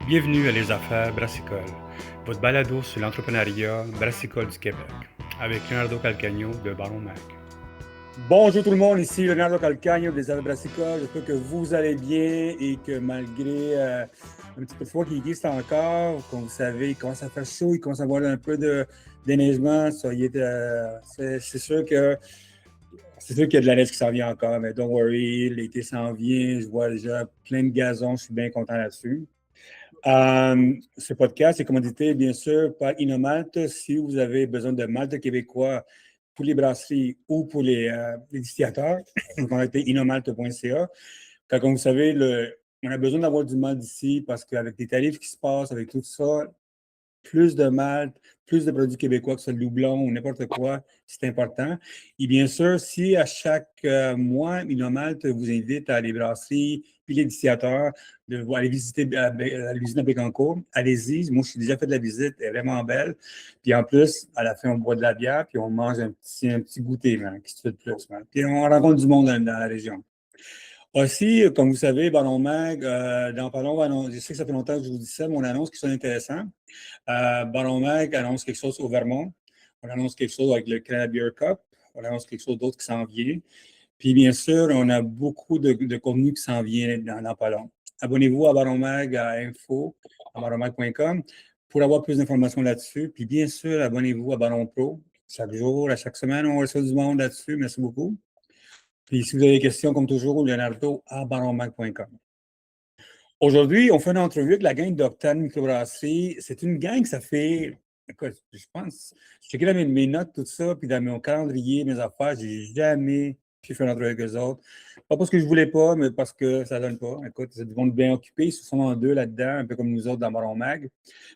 Bienvenue à Les Affaires Brassicole, votre balado sur l'entrepreneuriat brassicole du Québec, avec Leonardo Calcagno de Baron Mac. Bonjour tout le monde, ici Leonardo Calcagno des Affaires Brassicole. J'espère que vous allez bien et que malgré un petit peu de froid qui existe encore, comme vous savez, il commence à faire chaud, il commence à avoir un peu de déneigement. C'est sûr qu'il y a de la neige qui s'en vient encore, mais don't worry, l'été s'en vient. Je vois déjà plein de gazon, je suis bien content là-dessus. Ce podcast est commandité, bien sûr, par Inomalt. Si vous avez besoin de malt québécois pour les brasseries ou pour les distillateurs, contactez inomalt.ca. Car comme vous savez, on a besoin d'avoir du malt d'ici parce qu'avec les tarifs qui se passent, avec tout ça, plus de malt, plus de produits québécois, que ce soit le doublon ou n'importe quoi, c'est important. Et bien sûr, si à chaque mois, Inomalt vous invite à les brasseries puis les distillateurs de aller visiter l'usine à Bécancour, allez-y. Moi, je suis déjà fait de la visite, elle est vraiment belle. Puis en plus, à la fin, on boit de la bière puis on mange un petit goûter, man, qui se fait de plus. Man. Puis on rencontre du monde dans la région. Aussi, comme vous savez, Ballon Mag, dans pas long, je sais que ça fait longtemps que je vous dis ça, mais on annonce qui sont intéressants. Ballon Mag annonce quelque chose au Vermont. On annonce quelque chose avec le Canada Beer Cup. On annonce quelque chose d'autre qui s'en vient. Puis, bien sûr, on a beaucoup de contenu qui s'en vient dans pas long. Abonnez-vous à Ballon Mag à info@ballonmag.com pour avoir plus d'informations là-dessus. Puis, bien sûr, abonnez-vous à Ballon Pro. Chaque jour, à chaque semaine, on reçoit du monde là-dessus. Merci beaucoup. Puis, si vous avez des questions, comme toujours, Leonardo à ballonmag.com. Aujourd'hui, on fait une entrevue avec la gang d'Octane Microbrasserie. C'est une gang que ça fait, écoute, je pense, je checkais dans mes notes, tout ça, puis dans mon calendrier, mes affaires, j'ai jamais pu faire une entrevue avec eux autres. Pas parce que je voulais pas, mais parce que ça donne pas. Écoute, c'est du monde bien occupé, ils sont en deux là-dedans, un peu comme nous autres dans Baron Mag.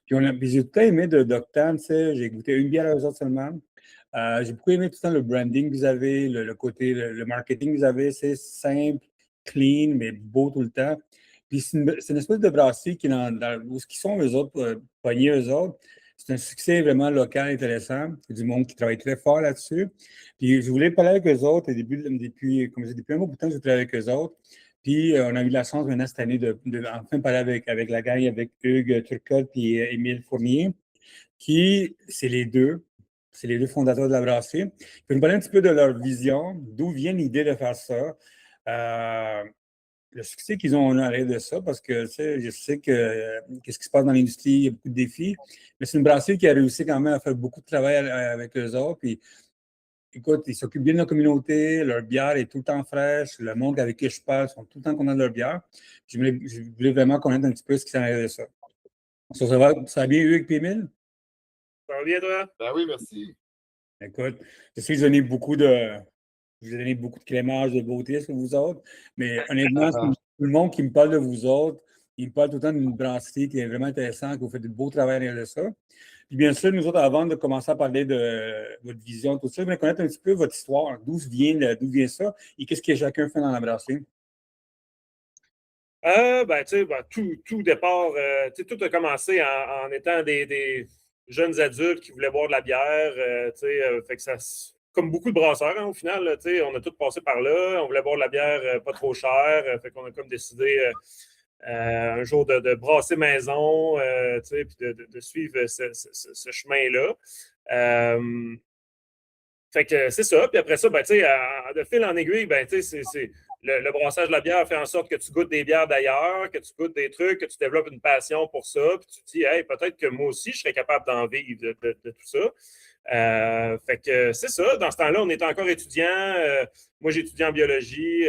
Puis j'ai tout le temps aimé d'Octane, tu sais, j'ai goûté une bière à eux autres seulement. J'ai beaucoup aimé tout le temps le branding que vous avez, le côté, le marketing que vous avez, c'est simple, clean, mais beau tout le temps. Puis c'est une espèce de brasserie où ce qui sont eux autres, pognés eux autres. C'est un succès vraiment local intéressant. C'est du monde qui travaille très fort là-dessus. Puis je voulais parler avec eux autres depuis un bon bout de temps, je travaille avec eux autres. Puis on a eu la chance maintenant cette année de enfin parler avec la gang, avec Hugues Turcotte et Émile Fournier, qui, c'est les deux fondateurs de la brasserie. Ils peuvent nous parler un petit peu de leur vision, d'où vient l'idée de faire ça. Euh, le succès qu'ils ont en arrière de ça, parce que tu sais, je sais que qu'est-ce qui se passe dans l'industrie, il y a beaucoup de défis, mais c'est une brasserie qui a réussi quand même à faire beaucoup de travail avec eux autres. Puis, écoute, ils s'occupent bien de la communauté, leur bière est tout le temps fraîche, le monde avec qui je parle sont tout le temps contents de leur bière. Je voulais vraiment connaître un petit peu ce qui s'en arrière de ça. Ça va bien, Hugues et Émile? Ça va bien, toi? Ben oui, merci. Écoute, je sais que je vous ai donné beaucoup de crémage, de beauté sur vous autres, mais honnêtement, tout le monde qui me parle de vous autres, il me parle tout le temps d'une brasserie qui est vraiment intéressante, que vous faites du beau travail derrière de ça. Puis bien sûr, nous autres, avant de commencer à parler de votre vision, tout ça, je voulais connaître un petit peu votre histoire, d'où vient ça et qu'est-ce que chacun fait dans la brasserie. Ben, tu sais, tout départ, tu sais, tout a commencé en étant des jeunes adultes qui voulaient boire de la bière, tu sais, fait que comme beaucoup de brasseurs, hein, au final, là, tu sais, on a tous passé par là, on voulait boire de la bière pas trop chère, fait qu'on a comme décidé un jour de brasser maison, tu sais, puis de suivre ce chemin-là. Fait que c'est ça. Puis après ça, ben, tu sais, de fil en aiguille, ben, tu sais, le brassage de la bière fait en sorte que tu goûtes des bières d'ailleurs, que tu goûtes des trucs, que tu développes une passion pour ça. Puis tu te dis, hey, peut-être que moi aussi, je serais capable d'en vivre de tout ça. Fait que c'est ça. Dans ce temps-là, on était encore étudiants. Moi, j'étudiais en biologie,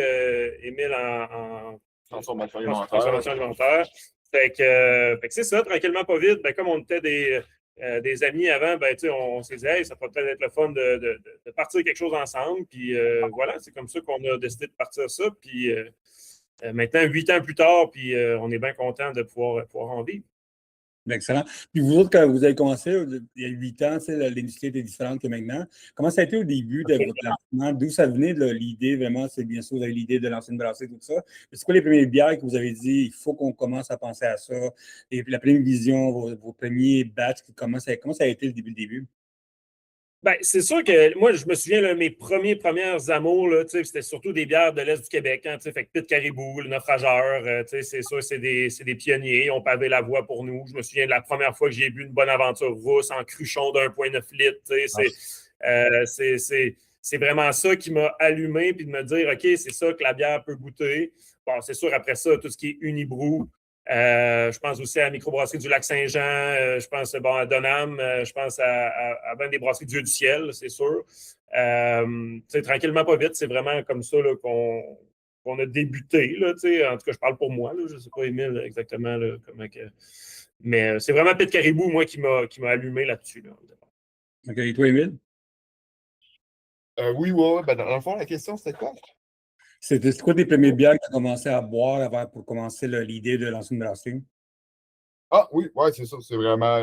Émile en Transformation transformation alimentaire. alimentaire. Fait que c'est ça, tranquillement, pas vite. Ben, comme on était des amis avant, ben, on s'est dit, hey, ça pourrait peut-être être le fun de partir quelque chose ensemble. Puis voilà, c'est comme ça qu'on a décidé de partir ça. Puis maintenant, 8 ans plus tard, puis on est bien content de pouvoir en vivre. Excellent. Puis vous autres, quand vous avez commencé, il y a 8 ans, tu sais, l'industrie était différente que maintenant. Comment ça a été au début de votre lancement? D'où ça venait de l'idée, vraiment? C'est bien sûr, vous avez l'idée de lancer une brasserie, tout ça. Mais c'est quoi les premières bières que vous avez dit, il faut qu'on commence à penser à ça? Et puis la première vision, vos premiers batchs, comment ça a été le début? Ben, c'est sûr que moi, je me souviens, là, mes premières amours, là, c'était surtout des bières de l'Est du Québec. Hein, fait que Pit Caribou, le Naufrageur, c'est sûr, c'est des pionniers. Ils ont pavé la voie pour nous. Je me souviens de la première fois que j'ai bu une bonne aventure rousse en cruchon d'1,9 litres. C'est vraiment ça qui m'a allumé puis de me dire, OK, c'est ça que la bière peut goûter. Bon, c'est sûr, après ça, tout ce qui est Unibrou. Je pense aussi à la microbrasserie du Lac-Saint-Jean. Je pense à Donham. Je pense à ben des brasseries Dieu du ciel, c'est sûr. Tranquillement, pas vite, c'est vraiment comme ça là, qu'on a débuté. Là, en tout cas, je parle pour moi. Là, je ne sais pas, Émile, exactement là, comment que... Mais c'est vraiment Pit Caribou, moi, qui m'a allumé là-dessus. Là, OK, et toi, Émile? Oui, ouais. Ben, dans le fond, la question, c'était quoi? C'était quoi tes premières bières que tu as commencé à boire pour commencer l'idée de lancer une brasserie? Ah oui, ouais, c'est ça. C'est vraiment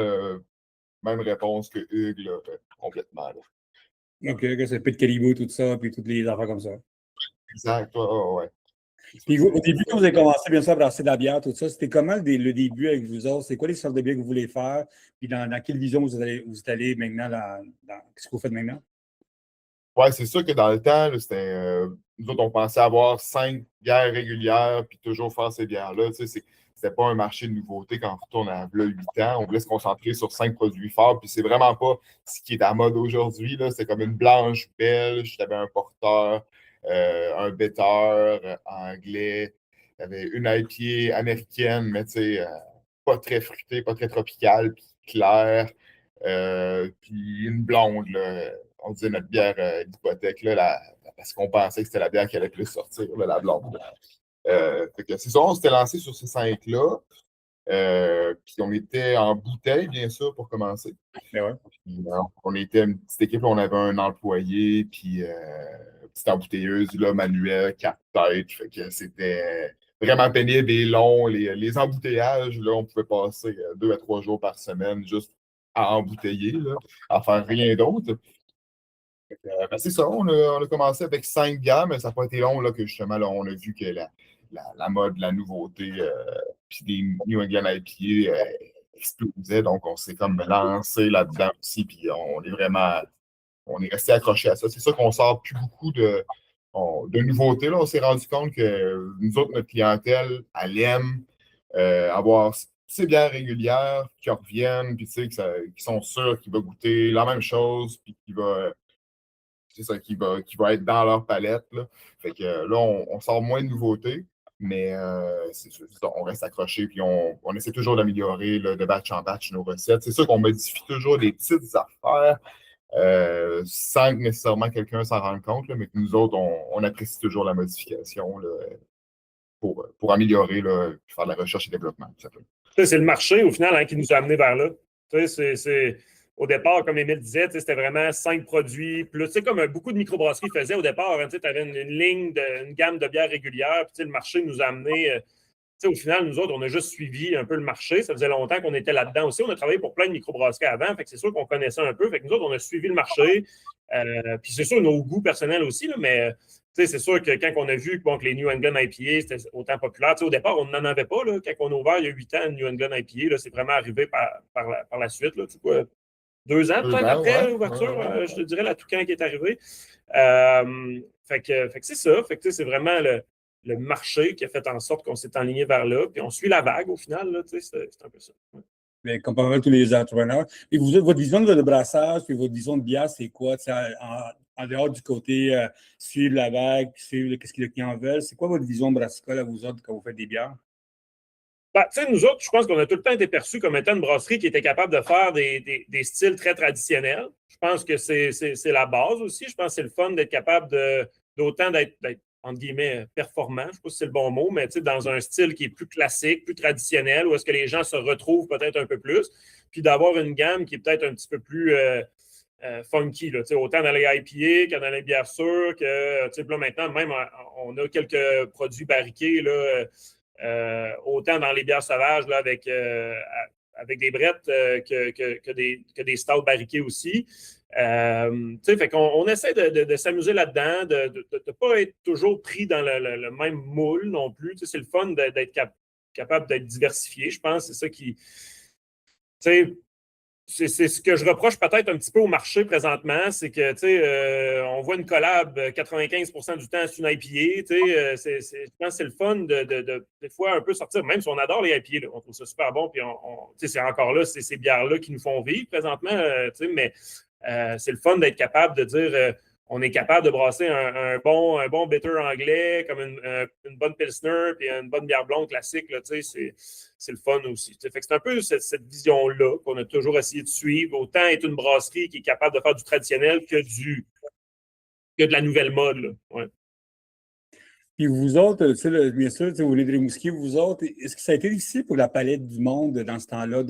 même réponse que Hugues, là, complètement. Là. OK, que c'est Pit Caribou, tout ça, puis toutes les affaires comme ça. Exact, ouais. Puis au début, quand vous avez commencé, bien sûr, à brasser de la bière, tout ça, c'était comment le début avec vous autres? C'est quoi les sortes de bières que vous voulez faire? Puis dans quelle vision vous êtes allé maintenant qu'est-ce que vous faites maintenant? Ouais, c'est sûr que dans le temps, là, c'était. Nous autres, on pensait avoir 5 bières régulières puis toujours faire ces bières-là. Tu sais, c'était pas un marché de nouveauté quand on a 8 ans. On voulait se concentrer sur 5 produits forts. Puis c'est vraiment pas ce qui est à mode aujourd'hui. C'est comme une blanche belge, tu avais un porteur, un bitter anglais, tu avais une IPA américaine, mais tu sais, pas très fruitée, pas très tropicale, puis claire. Puis une blonde, là, on disait notre bière d'hypothèque, là, parce qu'on pensait que c'était la bière qui allait plus sortir, là, la blonde. Fait que c'est ça, on s'était lancé sur ces 5-là. Puis on était en bouteille, bien sûr, pour commencer. Ben ouais. Puis, on était une petite équipe, on avait un employé, puis petite embouteilleuse, là, manuelle, 4 têtes. Fait que c'était vraiment pénible et long. Les embouteillages, là, on pouvait passer 2 à 3 jours par semaine juste à embouteiller, là, à faire rien d'autre. Ben, c'est ça, on a commencé avec 5 gammes, mais ça n'a pas été long là, que justement, là, on a vu que la mode, la nouveauté, puis des New England IPA explosait. Donc, on s'est comme lancé là-dedans aussi, puis on est resté accroché à ça. C'est ça qu'on sort plus beaucoup de nouveautés. Là. On s'est rendu compte que nous autres, notre clientèle, elle aime avoir ces bières régulières qui reviennent, puis tu sais, qui sont sûrs qu'ils vont goûter la même chose, puis c'est ça, qui va être dans leur palette. Là. Fait que là, on sort moins de nouveautés, mais on reste accroché, puis on essaie toujours d'améliorer de batch en batch nos recettes. C'est sûr qu'on modifie toujours des petites affaires sans que nécessairement quelqu'un s'en rende compte, là, mais que nous autres, on apprécie toujours la modification là, pour améliorer, là, puis faire de la recherche et développement, tout simplement. C'est le marché, au final, hein, qui nous a amenés vers là. Au départ, comme Émile disait, c'était vraiment 5 produits. Plus, comme beaucoup de microbrasseries faisaient au départ, hein, tu avais une ligne, une gamme de bières régulières. Puis le marché nous a amenés. Au final, nous autres, on a juste suivi un peu le marché. Ça faisait longtemps qu'on était là-dedans aussi. On a travaillé pour plein de microbrasseries avant. Fait que c'est sûr qu'on connaissait un peu. Fait que nous autres, on a suivi le marché. Puis c'est sûr, nos goûts personnels aussi, là, mais c'est sûr que quand on a vu que les New England IPA, c'était autant populaire. Au départ, on n'en avait pas. Là, quand on a ouvert il y a 8 ans, New England IPA, c'est vraiment arrivé par la suite. Là, 2 ans peut-être après l'ouverture, je te dirais, la Toucan qui est arrivée. Fait que c'est ça. Fait que c'est vraiment le marché qui a fait en sorte qu'on s'est enligné vers là. Puis on suit la vague au final. Là, c'est un peu ça. Ouais. Mais comme pas mal tous les entrepreneurs. Et votre vision de brassage, puis votre vision de bière, c'est quoi? En dehors du côté suivre la vague, suivre ce que les clients veulent, c'est quoi votre vision de brassicole à vous autres quand vous faites des bières? Ben, nous autres, je pense qu'on a tout le temps été perçus comme étant une brasserie qui était capable de faire des styles très traditionnels. Je pense que c'est la base aussi. Je pense que c'est le fun d'être capable d'autant d'être, entre guillemets, performant. Je ne sais pas si c'est le bon mot, mais dans un style qui est plus classique, plus traditionnel, où est-ce que les gens se retrouvent peut-être un peu plus, puis d'avoir une gamme qui est peut-être un petit peu plus funky, là, autant dans les IPA que dans les bières sûres, que là, maintenant, même, on a quelques produits barriqués, là, autant dans les bières sauvages là, avec des brettes que des stouts barriqués aussi. Fait qu'on essaie de s'amuser là-dedans, de ne pas être toujours pris dans le même moule non plus. C'est le fun d'être capable d'être diversifié, je pense. C'est ça qui... c'est ce que je reproche peut-être un petit peu au marché présentement, c'est que, tu sais, on voit une collab 95% du temps, c'est une IPA, tu sais, je pense que c'est le fun des fois un peu sortir, même si on adore les IPA, là, on trouve ça super bon, puis tu sais, c'est encore là, c'est ces bières-là qui nous font vivre présentement, tu sais, mais c'est le fun d'être capable de dire, on est capable de brasser un bon bitter anglais, comme une bonne Pilsner, puis une bonne bière blonde classique, là, tu sais, c'est le fun aussi. Fait que c'est un peu cette vision-là qu'on a toujours essayé de suivre. Autant être une brasserie qui est capable de faire du traditionnel que de la nouvelle mode. Là. Ouais. Puis vous autres, bien sûr, vous voulez de Rimouski, vous autres, est-ce que ça a été difficile pour la palette du monde dans ce temps-là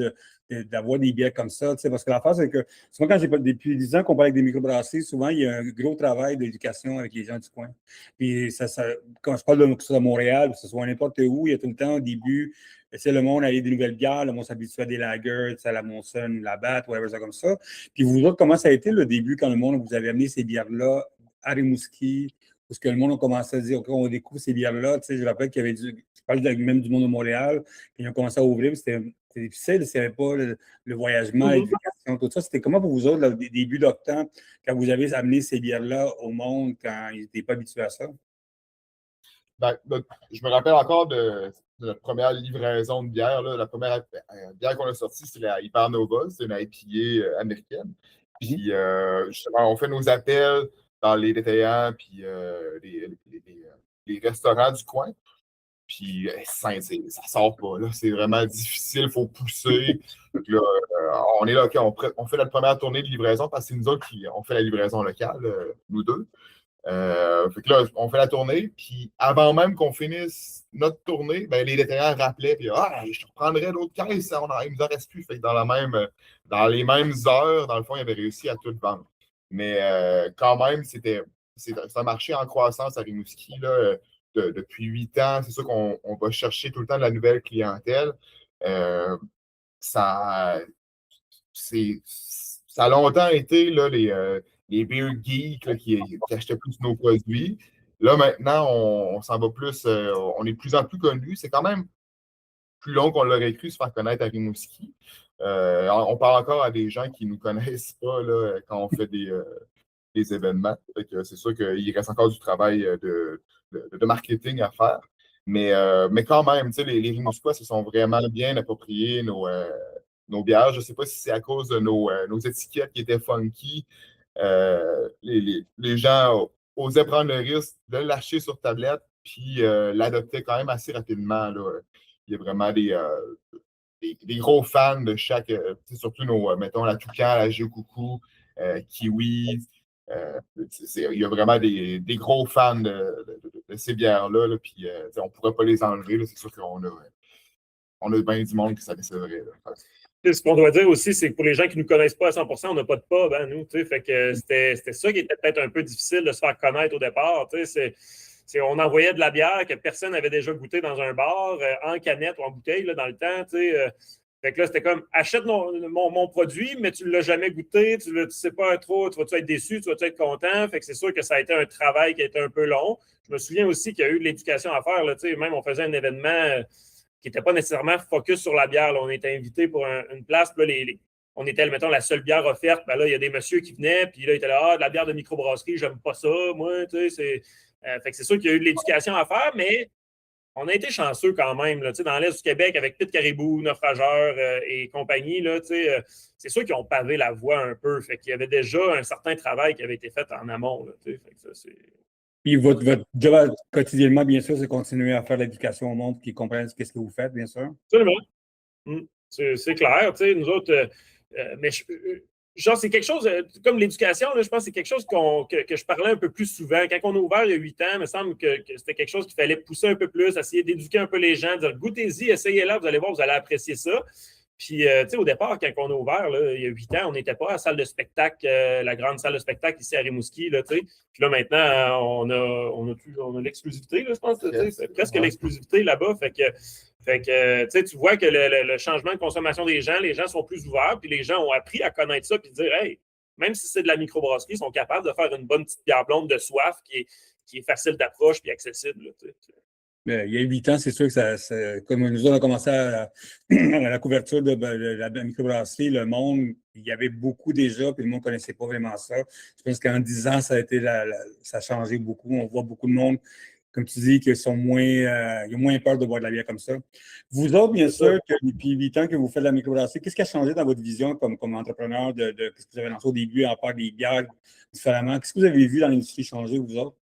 d'avoir des bières comme ça? Parce que l'affaire, c'est que souvent, depuis 10 ans qu'on parle avec des microbrasseries, souvent, il y a un gros travail d'éducation avec les gens du coin. Puis quand je parle que ce soit à Montréal, que ce soit n'importe où, il y a tout le temps au début, le monde allait des nouvelles bières, le monde s'habitue à des lagers, à la Monson, la Batte, whatever, ça comme ça. Puis vous autres, comment ça a été le début quand le monde vous avez amené ces bières-là à Rimouski? Parce que le monde a commencé à dire, OK, on découvre ces bières-là. Tu sais, je rappelle qu'il y avait je parle même du monde de Montréal, puis ils ont commencé à ouvrir, c'était difficile, s'il n'y avait pas le voyagement, l'éducation, tout ça. C'était comment pour vous autres, début d'octobre, quand vous avez amené ces bières-là au monde, quand ils n'étaient pas habitués à ça? Ben, je me rappelle encore de notre première livraison de bière. Là. La première bière qu'on a sortie, c'est la Hypernova. C'est une IPA américaine. Puis, justement, on fait nos appels dans les détaillants puis les restaurants du coin. Puis, ça sort pas. Là. C'est vraiment difficile. Il faut pousser. Donc, là, on est là, OK, on fait notre première tournée de livraison parce que c'est nous autres qui on fait la livraison locale, nous deux. Fait que là, on fait la tournée, puis avant même qu'on finisse notre tournée, ben, les détaillants rappelaient, puis je reprendrais d'autres caisses, il nous en reste plus. Fait que dans les mêmes heures, dans le fond, ils avaient réussi à tout vendre. Mais quand même, c'est un marché en croissance à Rimouski là, depuis 8 ans. C'est sûr qu'on va chercher tout le temps de la nouvelle clientèle. Ça, ça a longtemps été là, les beer geeks là, qui achetaient plus nos produits. Là, maintenant, on s'en va plus, on est de plus en plus connus. C'est quand même plus long qu'on l'aurait cru se faire connaître à Rimouski. On parle encore à des gens qui ne nous connaissent pas là, quand on fait des événements. C'est sûr qu'il reste encore du travail de marketing à faire. Mais quand même, les Rimouskois se sont vraiment bien appropriés nos bières. Je ne sais pas si c'est à cause de nos étiquettes qui étaient funky. Les gens osaient prendre le risque de le lâcher sur tablette puis l'adopter quand même assez rapidement. Là. Il y a vraiment des gros fans de chaque, surtout mettons, la Toucan, la Géocoucou, Kiwi. Il y a vraiment des gros fans de ces bières-là. Là, puis on ne pourrait pas les enlever. Là, c'est sûr qu'on a bien du monde qui savait c'est vrai. Là. Ce qu'on doit dire aussi, c'est que pour les gens qui ne nous connaissent pas à 100%, on n'a pas de pub, hein, nous. Fait que c'était ça qui était peut-être un peu difficile de se faire connaître au départ. On envoyait de la bière que personne n'avait déjà goûté dans un bar, en canette ou en bouteille là, dans le temps. Fait que là, c'était comme achète mon produit, mais tu ne l'as jamais goûté, tu ne sais pas trop, tu vas-tu être déçu, tu vas-tu être content. Fait que c'est sûr que ça a été un travail qui a été un peu long. Je me souviens aussi qu'il y a eu de l'éducation à faire. Là, même on faisait un événement qui n'était pas nécessairement focus sur la bière. Là. On était invité pour une place. Là, on était, mettons, la seule bière offerte. Ben là, il y a des messieurs qui venaient, puis là, ils étaient là, de la bière de microbrasserie, j'aime pas ça, moi. Fait que c'est sûr qu'il y a eu de l'éducation à faire, mais on a été chanceux quand même. Là, dans l'Est du Québec, avec Pit Caribou, Naufrageur et compagnie, là, c'est sûr qu'ils ont pavé la voie un peu. Fait qu'il y avait déjà un certain travail qui avait été fait en amont. Là, fait que ça, c'est... Puis votre job quotidiennement, bien sûr, c'est continuer à faire l'éducation au monde, qu'ils comprennent ce que vous faites, bien sûr. Absolument. C'est clair. Nous autres, mais genre, c'est quelque chose, comme l'éducation, là, je pense que c'est quelque chose que je parlais un peu plus souvent. Quand on a ouvert il y a 8 ans, il me semble que c'était quelque chose qu'il fallait pousser un peu plus, essayer d'éduquer un peu les gens, dire goûtez-y, essayez-la, vous allez voir, vous allez apprécier ça. Puis, au départ, quand on a ouvert, là, il y a 8 ans, on n'était pas à la salle de spectacle, la grande salle de spectacle ici à Rimouski. Là, puis là, maintenant, on a l'exclusivité, là, je pense. C'est presque l'exclusivité là-bas. Fait que tu vois que le changement de consommation des gens, les gens sont plus ouverts, puis les gens ont appris à connaître ça, puis dire, hey, même si c'est de la microbrasserie, ils sont capables de faire une bonne petite bière blonde de soif qui est facile d'approche puis accessible. Là, Il y a 8 ans, c'est sûr que comme nous on a commencé à la couverture de la microbrasserie, le monde, il y avait beaucoup déjà, puis le monde ne connaissait pas vraiment ça. Je pense qu'en 10 ans, ça a changé beaucoup. On voit beaucoup de monde, comme tu dis, qui sont il y a moins peur de boire de la bière comme ça. Vous autres, bien sûr, depuis 8 ans que vous faites de la microbrasserie, qu'est-ce qui a changé dans votre vision comme entrepreneur de ce que vous avez lancé au début, à part des bières différemment? Qu'est-ce que vous avez vu dans l'industrie changer, vous autres?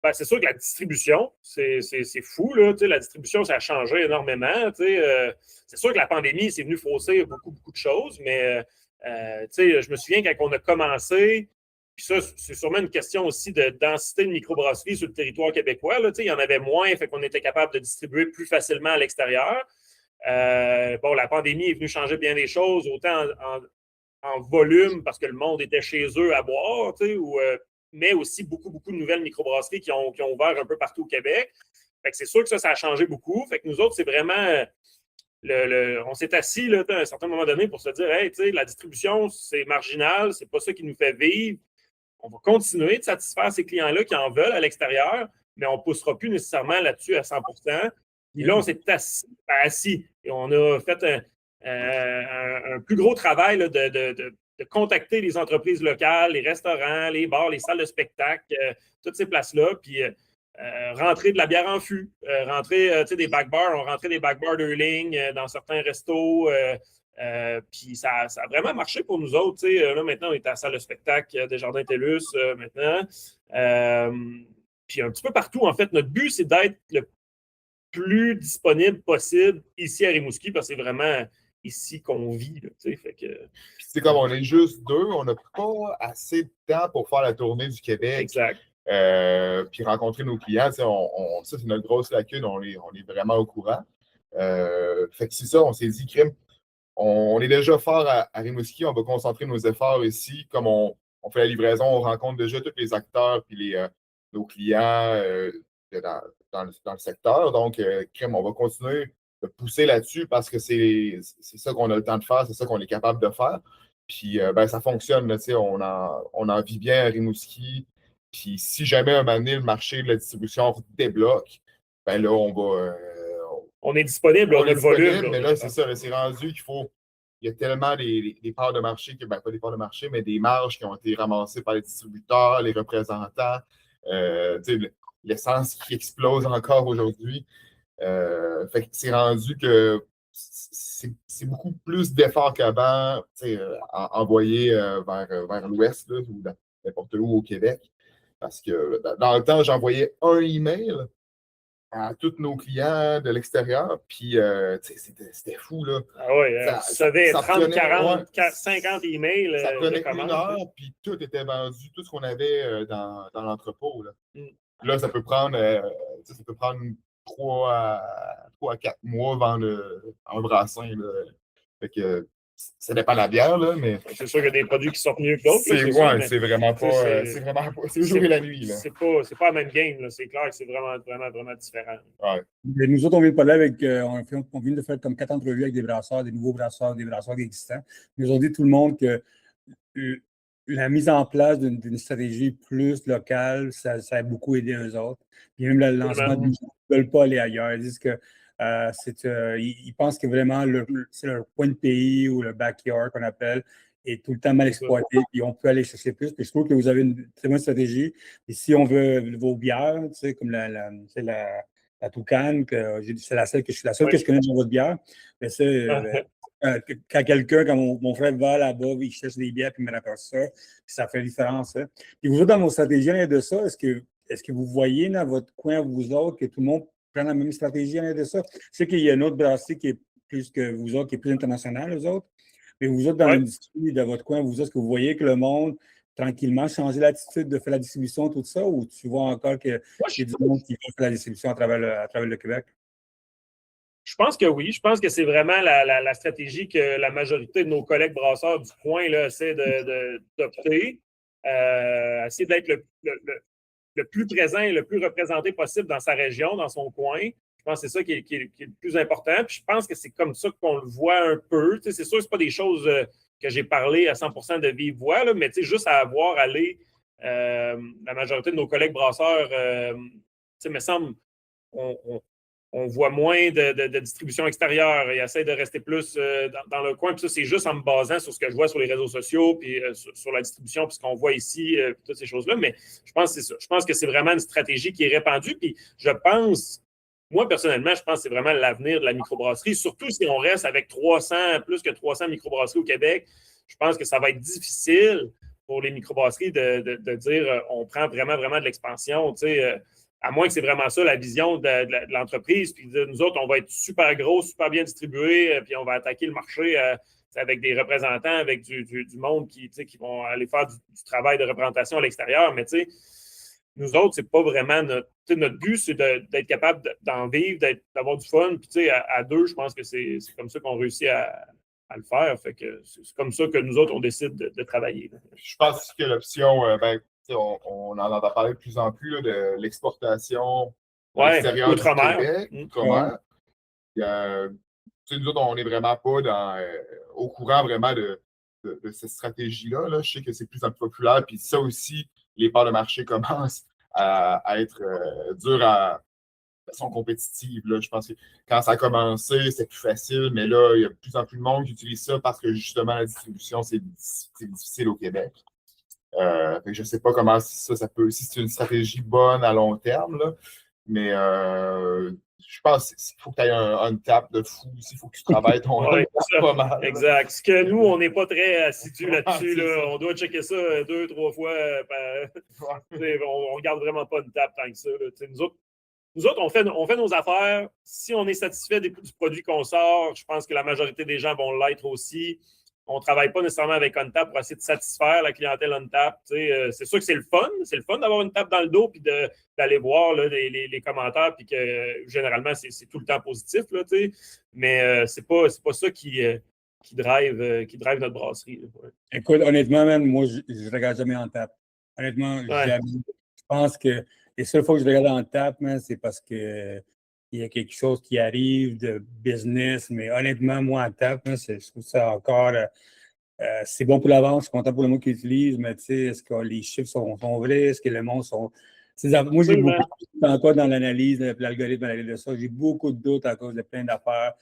Ben, c'est sûr que la distribution, c'est fou. Là, la distribution, ça a changé énormément. C'est sûr que la pandémie, c'est venu fausser beaucoup, beaucoup de choses, mais je me souviens quand on a commencé, puis ça, c'est sûrement une question aussi de densité de microbrasserie sur le territoire québécois. Là, il y en avait moins, fait qu'on était capable de distribuer plus facilement à l'extérieur. La pandémie est venue changer bien des choses, autant en volume, parce que le monde était chez eux à boire, mais aussi beaucoup, beaucoup de nouvelles microbrasseries qui ont ouvert un peu partout au Québec. Fait que c'est sûr que ça a changé beaucoup. Fait que nous autres, c'est vraiment... on s'est assis là, à un certain moment donné pour se dire hey, la distribution, c'est marginal, c'est pas ça qui nous fait vivre. On va continuer de satisfaire ces clients-là qui en veulent à l'extérieur, mais on ne poussera plus nécessairement là-dessus à 100%. Puis là, on s'est assis et on a fait un plus gros travail là, de contacter les entreprises locales, les restaurants, les bars, les salles de spectacle, toutes ces places-là, puis rentrer de la bière en fût, rentrer des back-bars, on rentrait des back-bars de ligne dans certains restos, puis ça a vraiment marché pour nous autres. Là, maintenant, on est à la salle de spectacle des Jardins TELUS maintenant. Puis un petit peu partout, en fait, notre but, c'est d'être le plus disponible possible ici à Rimouski, parce que c'est vraiment ici qu'on vit. Fait que... C'est comme on est juste deux, on n'a pas assez de temps pour faire la tournée du Québec. Exact. Puis rencontrer nos clients. Ça, c'est notre grosse lacune, on est vraiment au courant. Fait que c'est ça, on s'est dit, crime, on est déjà fort à Rimouski, on va concentrer nos efforts ici. Comme on fait la livraison, on rencontre déjà tous les acteurs puis nos clients dans le secteur. Donc, crime, on va continuer de pousser là-dessus parce que c'est ça qu'on a le temps de faire, c'est ça qu'on est capable de faire. Puis, ça fonctionne. Là, on en vit bien à Rimouski. Puis, si jamais un moment donné, le marché de la distribution débloque, ben là, on va... on est disponible, on a le volume. Mais là, c'est ça, c'est rendu qu'il faut... Il y a tellement des parts de marché, pas des parts de marché, mais des marges qui ont été ramassées par les distributeurs, les représentants. L'essence qui explose encore aujourd'hui. Fait que c'est rendu que c'est beaucoup plus d'efforts qu'avant, envoyés vers l'ouest là, ou n'importe où au Québec. Parce que dans le temps, j'envoyais un email à tous nos clients de l'extérieur, puis c'était fou, là. Ah ouais, ça avait 30, 40, ouais, 50 emails. Ça prenait une heure, puis tout était vendu, tout ce qu'on avait dans l'entrepôt, là. Là, ça peut prendre 3 à 4 mois vendre un brassin, là. Fait que ça dépend de la bière, là, mais... C'est sûr qu'il y a des produits qui sortent mieux que d'autres. C'est vraiment pas... C'est le jour et la nuit, là. C'est pas la même game, là. C'est clair que c'est vraiment, vraiment, vraiment différent. Ouais. Nous autres, on vient de parler avec... on vient de faire comme 4 entrevues avec des brasseurs, des nouveaux brasseurs, des brasseurs existants. Ils nous ont dit tout le monde que la mise en place d'une stratégie plus locale, ça a beaucoup aidé eux autres. Puis même le lancement, ils ne veulent pas aller ailleurs. Ils disent que ils pensent que vraiment c'est leur point de pays ou le backyard qu'on appelle est tout le temps mal exploité, puis on peut aller chercher plus. Puis je trouve que vous avez une très bonne stratégie. Et si on veut vos bières, comme la Toucan, c'est la seule que je connais dans votre bière, mais c'est quand quelqu'un, comme mon frère va là-bas, il cherche des bières, puis il me rapporte ça, puis ça fait la différence. Hein. Puis vous autres, dans vos stratégies, de ça, est-ce que vous voyez dans votre coin, vous autres, que tout le monde prend la même stratégie de ça? Je sais qu'il y a une autre brasserie qui est plus que vous autres, qui est plus internationale, eux autres. Mais vous autres, dans l'industrie de votre coin, vous autres, est-ce que vous voyez que le monde, tranquillement, changer l'attitude de faire la distribution, tout ça, ou tu vois encore qu'il y a du monde qui fait la distribution à travers le Québec? Je pense que oui. Je pense que c'est vraiment la stratégie que la majorité de nos collègues brasseurs du coin là, essaient d'opter. Essayer d'être le plus présent et le plus représenté possible dans sa région, dans son coin. Je pense que c'est ça qui est le plus important. Puis je pense que c'est comme ça qu'on le voit un peu. C'est sûr que ce pas des choses que j'ai parlé à 100% de vive voix, là, mais juste à voir aller la majorité de nos collègues brasseurs, me semble on voit moins de distribution extérieure. Ils essaient de rester plus dans le coin. Puis ça, c'est juste en me basant sur ce que je vois sur les réseaux sociaux, puis sur la distribution, puis ce qu'on voit ici, puis toutes ces choses-là. Mais je pense que c'est ça. Je pense que c'est vraiment une stratégie qui est répandue. Puis je pense, moi, personnellement, je pense que c'est vraiment l'avenir de la microbrasserie, surtout si on reste avec plus que 300 microbrasseries au Québec. Je pense que ça va être difficile pour les microbrasseries de dire on prend vraiment, vraiment de l'expansion. Tu sais, à moins que c'est vraiment ça la vision de l'entreprise. Puis nous autres, on va être super gros, super bien distribués, puis on va attaquer le marché avec des représentants, avec du monde qui vont aller faire du travail de représentation à l'extérieur. Mais nous autres, c'est pas vraiment notre but, c'est d'être capable d'en vivre, d'avoir du fun. Puis à deux, je pense que c'est comme ça qu'on réussit à le faire. Fait que c'est comme ça que nous autres, on décide de travailler. Là. Je pense que l'option, on en entend parler de plus en plus là, de l'exportation à l'extérieur du Québec, outre-mer. Nous autres, on n'est vraiment pas au courant vraiment de cette stratégie-là. Là. Je sais que c'est plus en plus populaire. Puis ça aussi, les parts de marché commencent à être dures de façon compétitive. Là. Je pense que quand ça a commencé, c'était plus facile, mais là, il y a de plus en plus de monde qui utilise ça parce que justement, la distribution, c'est difficile au Québec. Je ne sais pas comment si c'est une stratégie bonne à long terme, là, mais je pense qu'il faut que tu aies un tap de fou aussi, il faut que tu travailles ton pas mal. Exact. Ce que nous, on n'est pas très assidus là-dessus. Là. On doit checker ça 2-3 fois. On ne regarde vraiment pas une tap tant que ça. Là. Nous autres, on fait nos affaires. Si on est satisfait du produit qu'on sort, je pense que la majorité des gens vont l'être aussi. On ne travaille pas nécessairement avec OnTap pour essayer de satisfaire la clientèle OnTap. C'est sûr que c'est le fun. C'est le fun d'avoir une tape dans le dos puis d'aller voir là, les commentaires puis que généralement, c'est tout le temps positif. Là, mais c'est pas ça qui drive notre brasserie. Là. Ouais. Écoute, honnêtement, même, moi, je ne regarde jamais OnTap. Honnêtement, jamais. Je pense que les seules fois que je regarde OnTap, c'est parce que il y a quelque chose qui arrive de business, mais honnêtement, moi, OnTap, je trouve ça encore, c'est bon pour la vente, je suis content pour le monde qui l'utilise, mais tu sais, est-ce que les chiffres sont vrais, est-ce que le monde sont... Moi, j'ai beaucoup de doutes encore dans l'analyse, l'algorithme de ça, j'ai beaucoup de doutes à cause de plein d'affaires.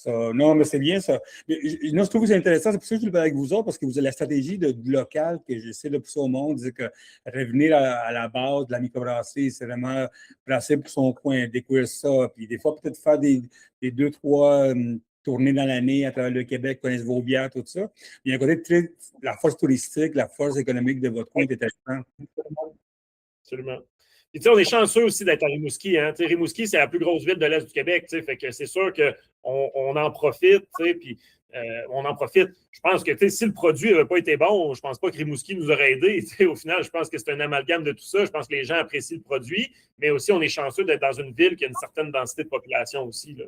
Non, mais c'est bien ça. Non, je trouve que c'est intéressant. C'est pour ça que je le parle avec vous autres, parce que vous avez la stratégie de local que j'essaie de pousser au monde, c'est que revenir à la base de la microbrasserie, c'est vraiment brasser pour son coin, découvrir ça. Puis des fois, peut-être faire des 2-3 tournées dans l'année à travers le Québec, connaître vos bières, tout ça. Il y a un côté la force touristique, la force économique de votre coin est intéressante. Absolument. Puis, on est chanceux aussi d'être à Rimouski. Hein? Rimouski, c'est la plus grosse ville de l'Est du Québec. Fait que c'est sûr qu'on en profite. Puis, on en profite. Je pense que si le produit n'avait pas été bon, je ne pense pas que Rimouski nous aurait aidés. Au final, je pense que c'est un amalgame de tout ça. Je pense que les gens apprécient le produit, mais aussi, on est chanceux d'être dans une ville qui a une certaine densité de population aussi. Là,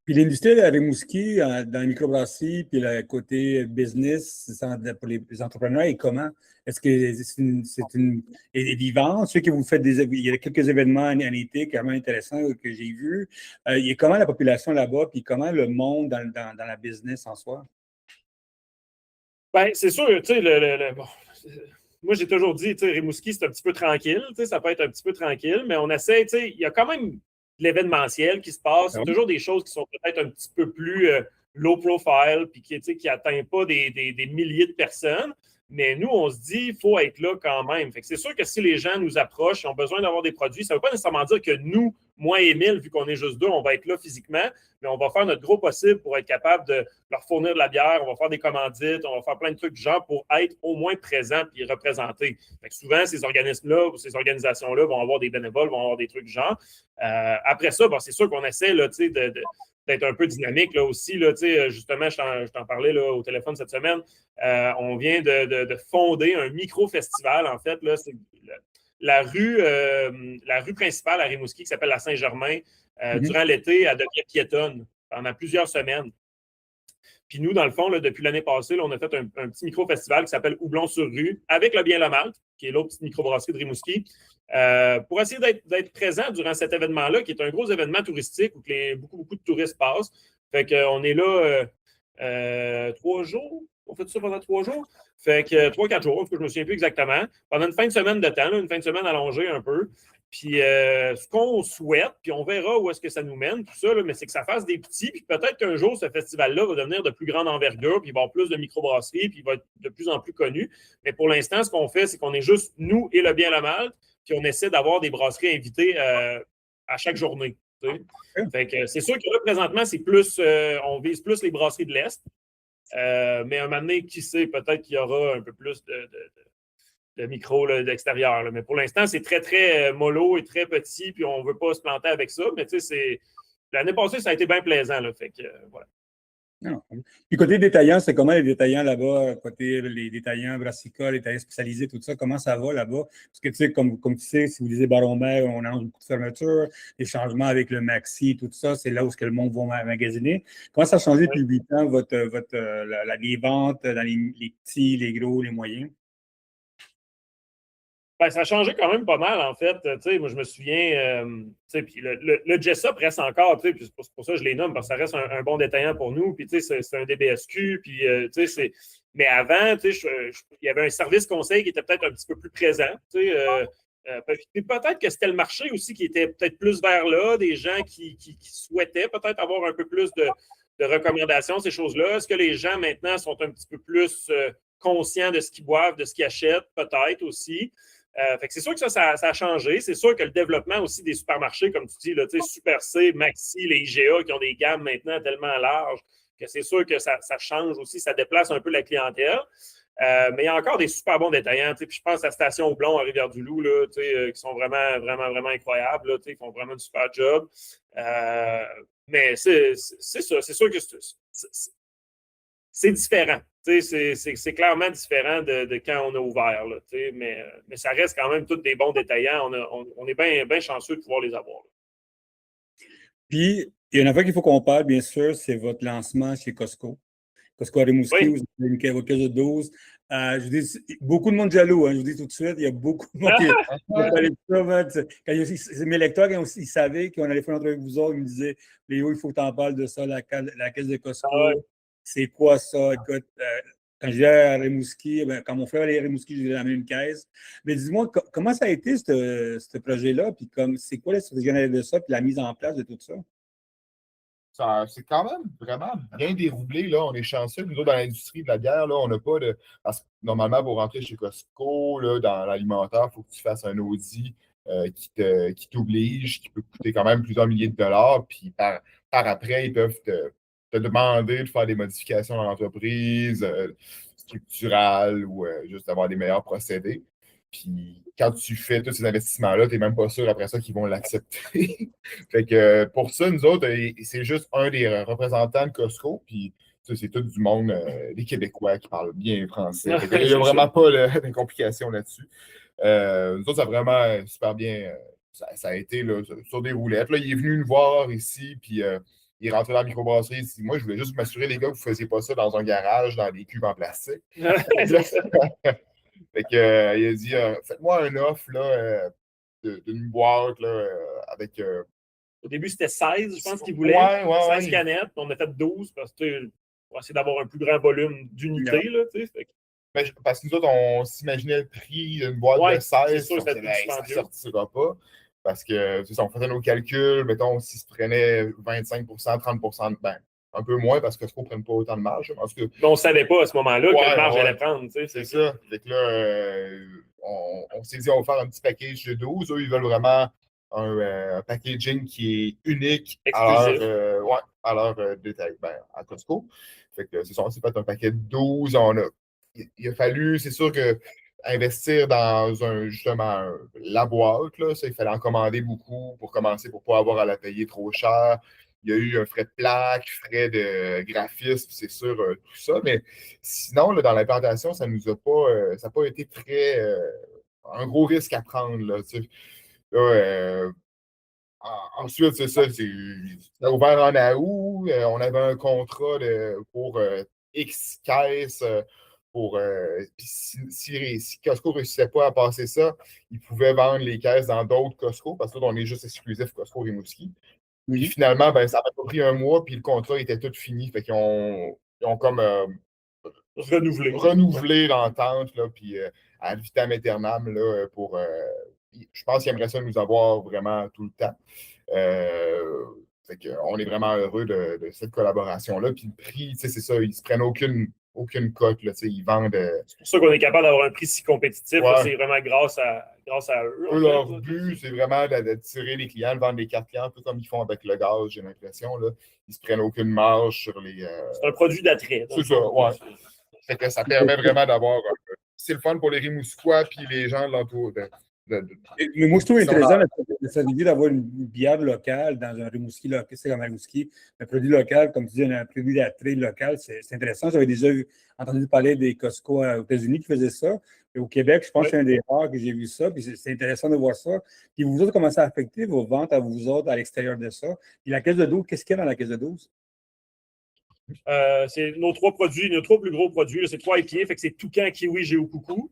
Puis l'industrie de Rimouski, dans la microbrasserie, puis le côté business pour les entrepreneurs, est comment? Est-ce que c'est une vivante? Je sais que vous faites il y a quelques événements en été quand même intéressants que j'ai vus. Il y a comment la population là-bas, puis comment le monde dans la business en soi? Bien, c'est sûr, tu sais, moi, j'ai toujours dit, tu sais, Rimouski, c'est un petit peu tranquille, tu sais, ça peut être un petit peu tranquille, mais on essaie, tu sais, il y a quand même de l'événementiel qui se passe. C'est toujours des choses qui sont peut-être un petit peu plus low profile, puis qui n'atteignent pas des milliers de personnes. Mais nous, on se dit, il faut être là quand même. Fait que c'est sûr que si les gens nous approchent, ils ont besoin d'avoir des produits, ça ne veut pas nécessairement dire que nous, moi et Émile, vu qu'on est juste deux, on va être là physiquement, mais on va faire notre gros possible pour être capable de leur fournir de la bière, on va faire des commandites, on va faire plein de trucs du genre pour être au moins présents et représentés. Fait que souvent, ces organismes-là ou ces organisations-là vont avoir des bénévoles, vont avoir des trucs du genre. Après ça, c'est sûr qu'on essaie là, d'être un peu dynamique là, aussi. Là, justement, je t'en parlais là, au téléphone cette semaine. On vient de fonder un micro-festival, en fait. Là, c'est la rue principale à Rimouski, qui s'appelle la Saint-Germain, durant l'été, elle devient piétonne pendant plusieurs semaines. Puis nous, dans le fond, là, depuis l'année passée, là, on a fait un petit micro-festival qui s'appelle Houblon sur rue, avec le Bien le Malte, qui est l'autre petite microbrasserie de Rimouski, pour essayer d'être présent durant cet événement-là, qui est un gros événement touristique où beaucoup de touristes passent. Fait qu'on est là 3 jours. On fait ça pendant 3 jours. Fait que 3-4 jours, je ne me souviens plus exactement. Pendant une fin de semaine de temps, là, une fin de semaine allongée un peu. Puis ce qu'on souhaite, puis on verra où est-ce que ça nous mène, tout ça, là, mais c'est que ça fasse des petits, puis peut-être qu'un jour, ce festival-là va devenir de plus grande envergure, puis il va y avoir plus de microbrasseries, puis il va être de plus en plus connu. Mais pour l'instant, ce qu'on fait, c'est qu'on est juste nous et le bien le mal, puis on essaie d'avoir des brasseries invitées à chaque journée. Fait que c'est sûr que là, présentement, c'est plus, on vise plus les brasseries de l'Est. Mais un moment donné, qui sait, peut-être qu'il y aura un peu plus de micro là, d'extérieur. Là. Mais pour l'instant, c'est très, très mollo et très petit, puis on ne veut pas se planter avec ça. Mais tu sais, l'année passée, ça a été bien plaisant. Là, fait que, voilà. Non. Puis côté détaillant, c'est comment les détaillants là-bas, côté les détaillants brassicoles, les détaillants spécialisés, tout ça, comment ça va là-bas? Parce que tu sais, comme tu sais, si vous lisez Baron Mer, on annonce beaucoup de fermetures, les changements avec le Maxi, tout ça, c'est là où le monde va magasiner. Comment ça a changé depuis 8 ans, les ventes dans les petits, les gros, les moyens? Ben, ça a changé quand même pas mal, en fait. Moi, je me souviens, puis le Jessup reste encore, puis c'est pour ça que je les nomme, parce que ça reste un bon détaillant pour nous, puis c'est un DBSQ, puis mais avant, il y avait un service conseil qui était peut-être un petit peu plus présent, peut-être que c'était le marché aussi qui était peut-être plus vers là, des gens qui souhaitaient peut-être avoir un peu plus de recommandations, ces choses-là. Est-ce que les gens maintenant sont un petit peu plus conscients de ce qu'ils boivent, de ce qu'ils achètent, peut-être aussi? Fait que c'est sûr que ça a changé. C'est sûr que le développement aussi des supermarchés, comme tu dis, là, Super C, Maxi, les IGA qui ont des gammes maintenant tellement larges que c'est sûr que ça change aussi, ça déplace un peu la clientèle. Mais il y a encore des super bons détaillants. Puis je pense à Station Houblon à Rivière-du-Loup, là, qui sont vraiment, vraiment, vraiment incroyables. Là, ils font vraiment du super job. Mais c'est ça. C'est sûr que c'est différent. C'est clairement différent de quand on a ouvert. Là, mais ça reste quand même tous des bons détaillants. On est bien chanceux de pouvoir les avoir. Là. Puis, il y a une affaire qu'il faut qu'on parle, bien sûr, c'est votre lancement chez Costco. Costco à Rimouski, Oui. vous avez votre caisse de 12. Je vous dis, beaucoup de monde jaloux, hein, je vous dis tout de suite. Il y a beaucoup de monde qui a parlé de ça. Quand mes lecteurs, quand ils savaient qu'on allait faire une entrevue avec vous autres, ils me disaient Léo, il faut que tu en parles de ça, la caisse de Costco. Ah ouais. C'est quoi ça? Écoute, quand j'étais à Rimouski, quand mon frère allait à Rimouski, je lui ai amené une caisse. Mais dis-moi, comment ça a été, ce projet-là? Puis c'est quoi la stratégie de ça, puis la mise en place de tout ça? C'est quand même vraiment bien déroulé. Là. On est chanceux. Nous autres, dans l'industrie de la bière, là, on n'a pas de. Parce que normalement, pour rentrer chez Costco, là, dans l'alimentaire, il faut que tu fasses un audit qui t'oblige, qui peut coûter quand même plusieurs milliers de dollars. Puis par après, ils peuvent te demander de faire des modifications dans l'entreprise, structurales ou juste d'avoir des meilleurs procédés. Puis quand tu fais tous ces investissements-là, tu n'es même pas sûr après ça qu'ils vont l'accepter. Fait que pour ça, nous autres, c'est juste un des représentants de Costco. Puis c'est tout du monde, des Québécois qui parlent bien français. Il n'y a vraiment pas de complications là-dessus. Nous autres, ça a vraiment super bien. Ça a été là, sur des roulettes. Là, il est venu nous voir ici, puis il est rentré dans la microbrasserie. Il dit Moi, je voulais juste m'assurer, les gars, que vous ne faisiez pas ça dans un garage, dans des cubes en plastique. Fait que, il a dit Faites-moi un offre là, d'une boîte là, avec. Au début, c'était 16, je pense qu'il voulait. 16 canettes. On a fait 12 parce que pour essayer d'avoir un plus grand volume d'unités. Là, parce que nous autres, on s'imaginait le prix d'une boîte de 16. C'est sûr, ça ne sortira pas. Parce que on faisait nos calculs, mettons, s'ils se prenaient 25 30 un peu moins parce que ne prennent pas autant de marge. Mais on ne savait pas à ce moment-là quelle marge allait prendre. C'est ça. Fait que là, on s'est dit on va faire un petit package de 12. Eux, ils veulent vraiment un packaging qui est unique à leur détail, à Costco. Fait que c'est ça, on s'est fait un paquet de 12. Il a fallu, c'est sûr que investir dans justement la boîte, là, ça, il fallait en commander beaucoup pour commencer, pour ne pas avoir à la payer trop cher. Il y a eu un frais de plaque, frais de graphisme, c'est sûr, tout ça. Mais sinon, là, dans l'implantation, ça n'a pas été très un gros risque à prendre. Là, ensuite, c'est ça, ça a ouvert en août. On avait un contrat pour X caisses. Si Costco ne réussissait pas à passer ça, ils pouvaient vendre les caisses dans d'autres Costco, parce que là, on est juste exclusif Costco Rimouski. Puis finalement, ça n'a pas pris un mois, puis le contrat était tout fini. Fait qu'ils ont comme renouvelé l'entente, puis ad vitam aeternam là, pour je pense qu'il aimerait ça nous avoir vraiment tout le temps. On est vraiment heureux de cette collaboration-là. Puis le prix, c'est ça, ils ne se prennent aucune cote. Là, ils vendent. C'est pour ça qu'on est capable d'avoir un prix si compétitif. Ouais. C'est vraiment grâce à eux. Leur but, c'est vraiment d'attirer les clients, de vendre des cartes clients, un peu comme ils font avec le gaz, j'ai l'impression. Là. Ils ne se prennent aucune marge sur les. C'est un produit d'attrait. C'est ça, ouais. Fait que ça permet vraiment d'avoir. C'est le fun pour les Rimouskois puis les gens de l'entour. Mais moi, je trouve intéressant cette idée d'avoir une bière locale dans un Rimouski local. C'est comme un Rimouski, un produit local, comme tu dis, un produit d'attrait local. C'est intéressant. J'avais déjà entendu parler des Costco aux États-Unis qui faisaient ça. Et au Québec, je pense que c'est un des rares que j'ai vu ça. Puis c'est intéressant de voir ça. Puis vous autres, comment ça a affecté vos ventes à vous autres à l'extérieur de ça? Et la caisse de 12, qu'est-ce qu'il y a dans la caisse de 12? C'est nos trois produits, nos trois plus gros produits. C'est 3 IPA, fait que c'est Toucan, Kiwi, Géo Coucou.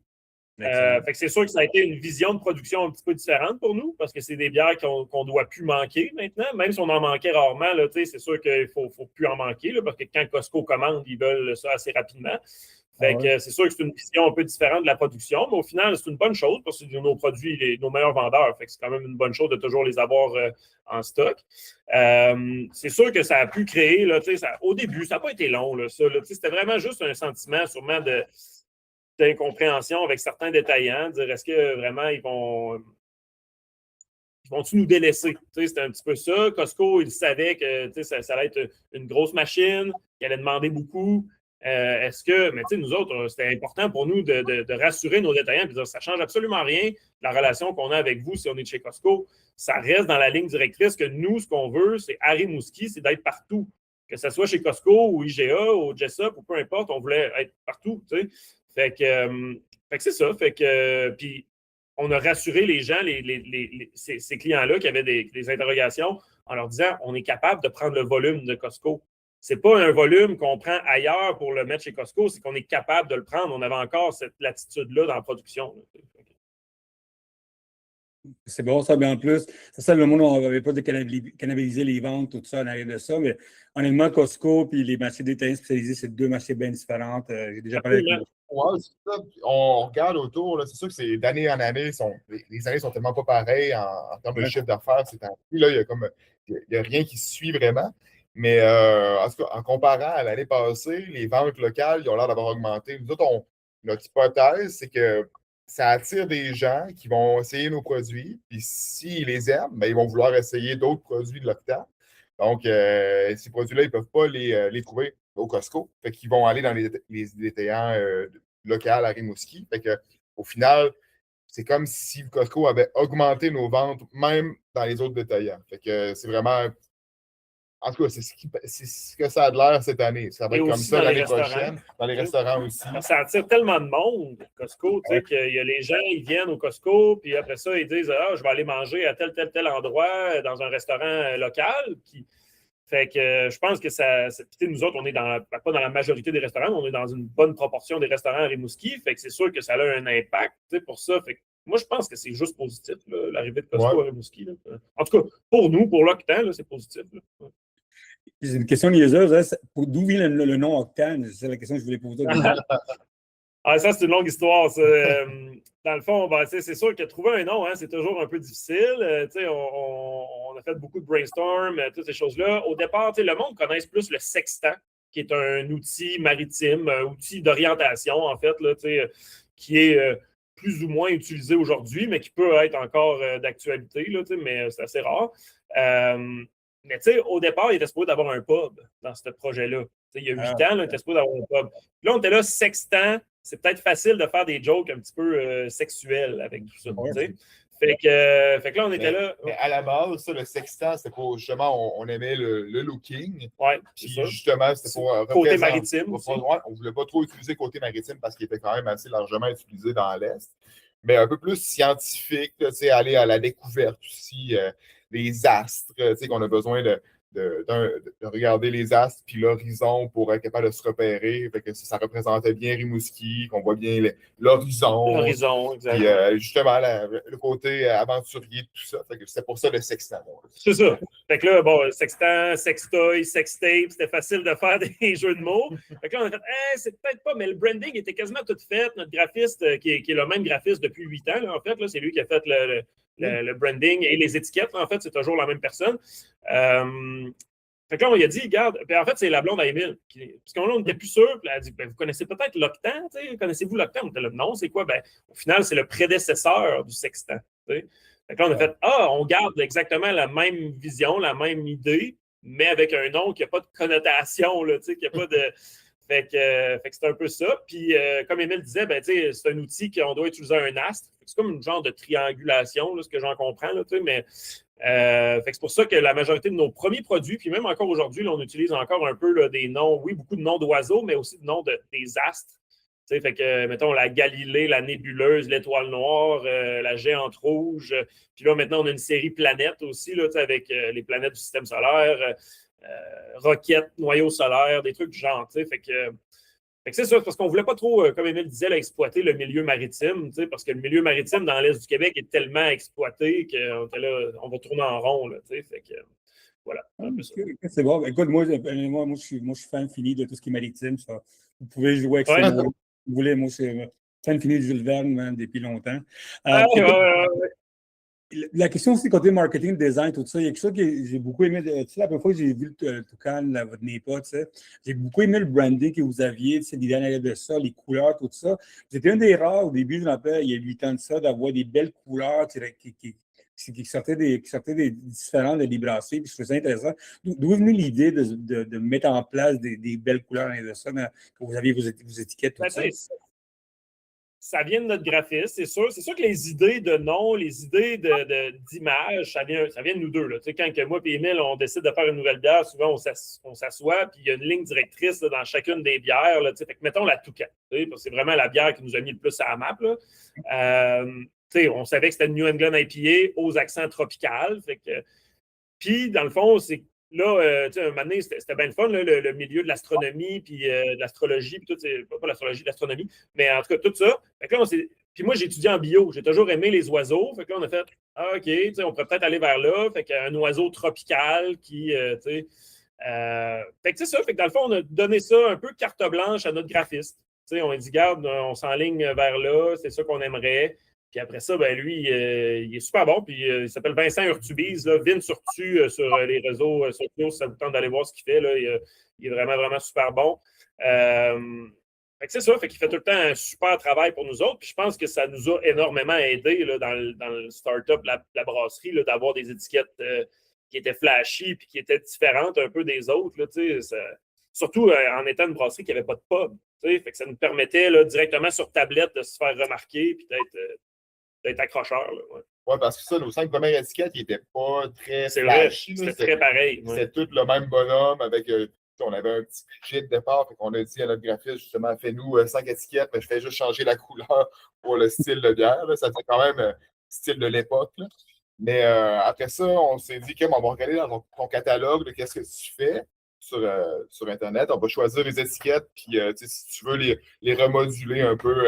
Fait que c'est sûr que ça a été une vision de production un petit peu différente pour nous, parce que c'est des bières qu'on ne doit plus manquer maintenant. Même si on en manquait rarement, là, c'est sûr qu'il ne faut plus en manquer, là, parce que quand Costco commande, ils veulent ça assez rapidement. Fait que c'est sûr que c'est une vision un peu différente de la production, mais au final, c'est une bonne chose parce que c'est nos produits, nos meilleurs vendeurs. Fait que c'est quand même une bonne chose de toujours les avoir en stock. C'est sûr que ça a pu créer, là, au début, ça n'a pas été long, là, ça. Là, c'était vraiment juste un sentiment sûrement d'incompréhension avec certains détaillants, dire est-ce que vraiment ils vont-tu nous délaisser? C'était un petit peu ça. Costco, ils savaient que ça allait être une grosse machine, qu'il allait demander beaucoup. Est-ce que, mais nous autres, c'était important pour nous de rassurer nos détaillants et de dire ça ne change absolument rien de la relation qu'on a avec vous si on est chez Costco. Ça reste dans la ligne directrice que nous, ce qu'on veut, c'est à Rimouski, c'est d'être partout. Que ce soit chez Costco ou IGA ou Jessup ou peu importe, on voulait être partout. Fait que c'est ça. Fait que puis on a rassuré les gens, ces clients-là qui avaient des interrogations en leur disant on est capable de prendre le volume de Costco. C'est pas un volume qu'on prend ailleurs pour le mettre chez Costco, c'est qu'on est capable de le prendre. On avait encore cette latitude-là dans la production. C'est bon, ça, mais en plus, c'est ça, le monde, on n'avait pas de cannibaliser les ventes, tout ça, en arrière de ça, mais honnêtement, Costco et les marchés détaillants spécialisés, c'est deux marchés bien différents. J'ai déjà parlé avec vous. Ouais, c'est ça. On regarde autour, là, c'est sûr que c'est d'année en année, les années sont tellement pas pareilles en termes de chiffre d'affaires. Là, il n'y a rien qui se suit vraiment. Mais en tout cas, en comparant à l'année passée, les ventes locales, ils ont l'air d'avoir augmenté. Nous autres, notre hypothèse, c'est que ça attire des gens qui vont essayer nos produits. Puis s'ils les aiment, ben, ils vont vouloir essayer d'autres produits de l'Octane. Donc, ces produits-là, ils ne peuvent pas les trouver au Costco. Fait qu'ils vont aller dans les détaillants locaux à Rimouski. Fait que, au final, c'est comme si le Costco avait augmenté nos ventes, même dans les autres détaillants. Fait que c'est vraiment. En tout cas, c'est ce que ça a de l'air cette année. Ça va être comme ça l'année prochaine. Dans les restaurants aussi. Ça attire tellement de monde, Costco, qu'il y a les gens, ils viennent au Costco, puis après ça, ils disent je vais aller manger à tel endroit dans un restaurant local. Fait que je pense que ça. Nous autres, on est pas dans la majorité des restaurants, mais on est dans une bonne proportion des restaurants à Rimouski. Fait que c'est sûr que ça a un impact pour ça. Fait que moi, je pense que c'est juste positif, l'arrivée de Costco à Rimouski. Là. En tout cas, pour nous, pour l'Octane, c'est positif. Là. C'est une question niaiseuse. D'où vient le nom Octane? C'est la question que je voulais poser. Ça, c'est une longue histoire. Dans le fond, c'est sûr que trouver un nom, c'est toujours un peu difficile. On a fait beaucoup de brainstorm, toutes ces choses-là. Au départ, le monde connaisse plus le sextant, qui est un outil maritime, un outil d'orientation, en fait, là, qui est plus ou moins utilisé aujourd'hui, mais qui peut être encore d'actualité, là, mais c'est assez rare. Mais au départ, il était supposé d'avoir un pub dans ce projet-là. Il y a 8 ans, il était supposé d'avoir un pub. Puis là, on était là, sextant. C'est peut-être facile de faire des jokes un petit peu sexuels avec tout ça. Fait que là, on était là. Mais à la base, ça, le sextant, c'était pour justement, on aimait le looking. Ouais, puis justement, c'était pour côté maritime. On ne voulait pas trop utiliser côté maritime parce qu'il était quand même assez largement utilisé dans l'Est. Mais un peu plus scientifique, aller à la découverte aussi. Les astres, qu'on a besoin de regarder les astres puis l'horizon pour être capable de se repérer. Fait que ça représentait bien Rimouski, qu'on voit bien l'horizon. L'horizon, Puis exactement. justement, le côté aventurier de tout ça. Fait que c'était pour ça le sextant. C'est ça. Fait que là, bon, sextant, sextoy, sextape, c'était facile de faire des jeux de mots. Fait que là, on a fait, c'est peut-être pas, mais le branding était quasiment tout fait. Notre graphiste, qui est le même graphiste depuis 8 ans, là, en fait, là, c'est lui qui a fait le branding et les étiquettes. Là, en fait, c'est toujours la même personne. Fait que là, on lui a dit, regarde, puis en fait, c'est la blonde à Émile. Parce qu'on n'était plus sûr. Puis elle a dit, ben, vous connaissez peut-être l'octant, connaissez-vous l'octant? On était là, non, c'est quoi? Ben, au final, c'est le prédécesseur du sextant. T'sais. Fait que là, on a fait, on garde exactement la même vision, la même idée, mais avec un nom qui n'a pas de connotation, là, qui n'a pas de. Fait que c'est un peu ça. Puis, comme Émile disait, ben, c'est un outil qu'on doit utiliser un astre. C'est comme une genre de triangulation, là, ce que j'en comprends, là, mais. Fait que c'est pour ça que la majorité de nos premiers produits, puis même encore aujourd'hui, là, on utilise encore un peu là, des noms, oui, beaucoup de noms d'oiseaux, mais aussi de noms des astres. T'sais, fait que, mettons, la Galilée, la nébuleuse, l'étoile noire, la géante rouge. Puis là, maintenant, on a une série planètes aussi, là, avec les planètes du système solaire, roquettes, noyaux solaires, des trucs du genre. Fait que c'est ça, parce qu'on ne voulait pas trop, comme Émile disait, là, exploiter le milieu maritime, parce que le milieu maritime dans l'Est du Québec est tellement exploité qu'on va tourner en rond. Là, fait que, voilà. C'est bon. Écoute, moi, je suis fan fini de tout ce qui est maritime. Ça. Vous pouvez jouer avec ça. Vous voulez, moi, je suis fan fini de Jules Verne même, depuis longtemps. La question aussi, côté marketing, design, tout ça, il y a quelque chose que j'ai beaucoup aimé. Tu sais, la première fois que j'ai vu le toucan, votre NEPA, tu sais, j'ai beaucoup aimé le branding que vous aviez, tu sais, l'idée derrière de ça, les couleurs, tout ça. Vous étiez un des rares au début, je me rappelle, il y a 8 ans de ça, d'avoir des belles couleurs qui sortaient des différents de Librassi, puis je trouvais ça intéressant. D'où est venue l'idée de mettre en place des belles couleurs de ça, que vous aviez vos étiquettes, tout ça? Ça vient de notre graphiste, c'est sûr. C'est sûr que les idées de nom, les idées d'image, ça vient de nous deux. Là. Quand que moi et Émile, on décide de faire une nouvelle bière, souvent on s'assoit, puis il y a une ligne directrice là, dans chacune des bières. Là, fait que mettons la Toucan. C'est vraiment la bière qui nous a mis le plus à la map. Là. On savait que c'était une New England IPA aux accents tropicaux. Puis, dans le fond, c'est là, un moment donné, c'était bien le fun, là, le milieu de l'astronomie, puis de l'astrologie, puis tout, pas l'astrologie, l'astronomie, mais en tout cas, tout ça. Fait que là, puis moi, j'ai étudié en bio. J'ai toujours aimé les oiseaux. Fait que là, on a fait, OK, on pourrait peut-être aller vers là. Fait qu'un oiseau tropical qui, fait que c'est ça. Fait que dans le fond, on a donné ça un peu carte blanche à notre graphiste. On a dit, garde, on s'enligne vers là, c'est ça qu'on aimerait. Puis après ça, ben lui, il est super bon. Puis il s'appelle Vincent Urtubise, Vince Urtu sur les réseaux sociaux, si ça vous tente d'aller voir ce qu'il fait. Là, il est vraiment, vraiment super bon. Fait que c'est ça, fait qu'il fait tout le temps un super travail pour nous autres. Puis je pense que ça nous a énormément aidé là, dans le start-up, la brasserie, là, d'avoir des étiquettes qui étaient flashy puis qui étaient différentes un peu des autres. Là, surtout en étant une brasserie qui n'avait pas de pub. Fait que ça nous permettait là, directement sur tablette de se faire remarquer puis d'être accrocheur. Ouais, parce que ça, nos 5 premières étiquettes, ils n'étaient pas très flashy. C'était très pareil. C'était tout le même bonhomme avec. On avait un petit budget de départ, on a dit à notre graphiste, justement, fais-nous 5 étiquettes, mais je fais juste changer la couleur pour le style de bière. Là. Ça fait quand même style de l'époque. Là. Mais après ça, on s'est dit qu'on va regarder dans ton catalogue de qu'est-ce que tu fais sur Internet. On va choisir les étiquettes, puis si tu veux les remoduler un peu.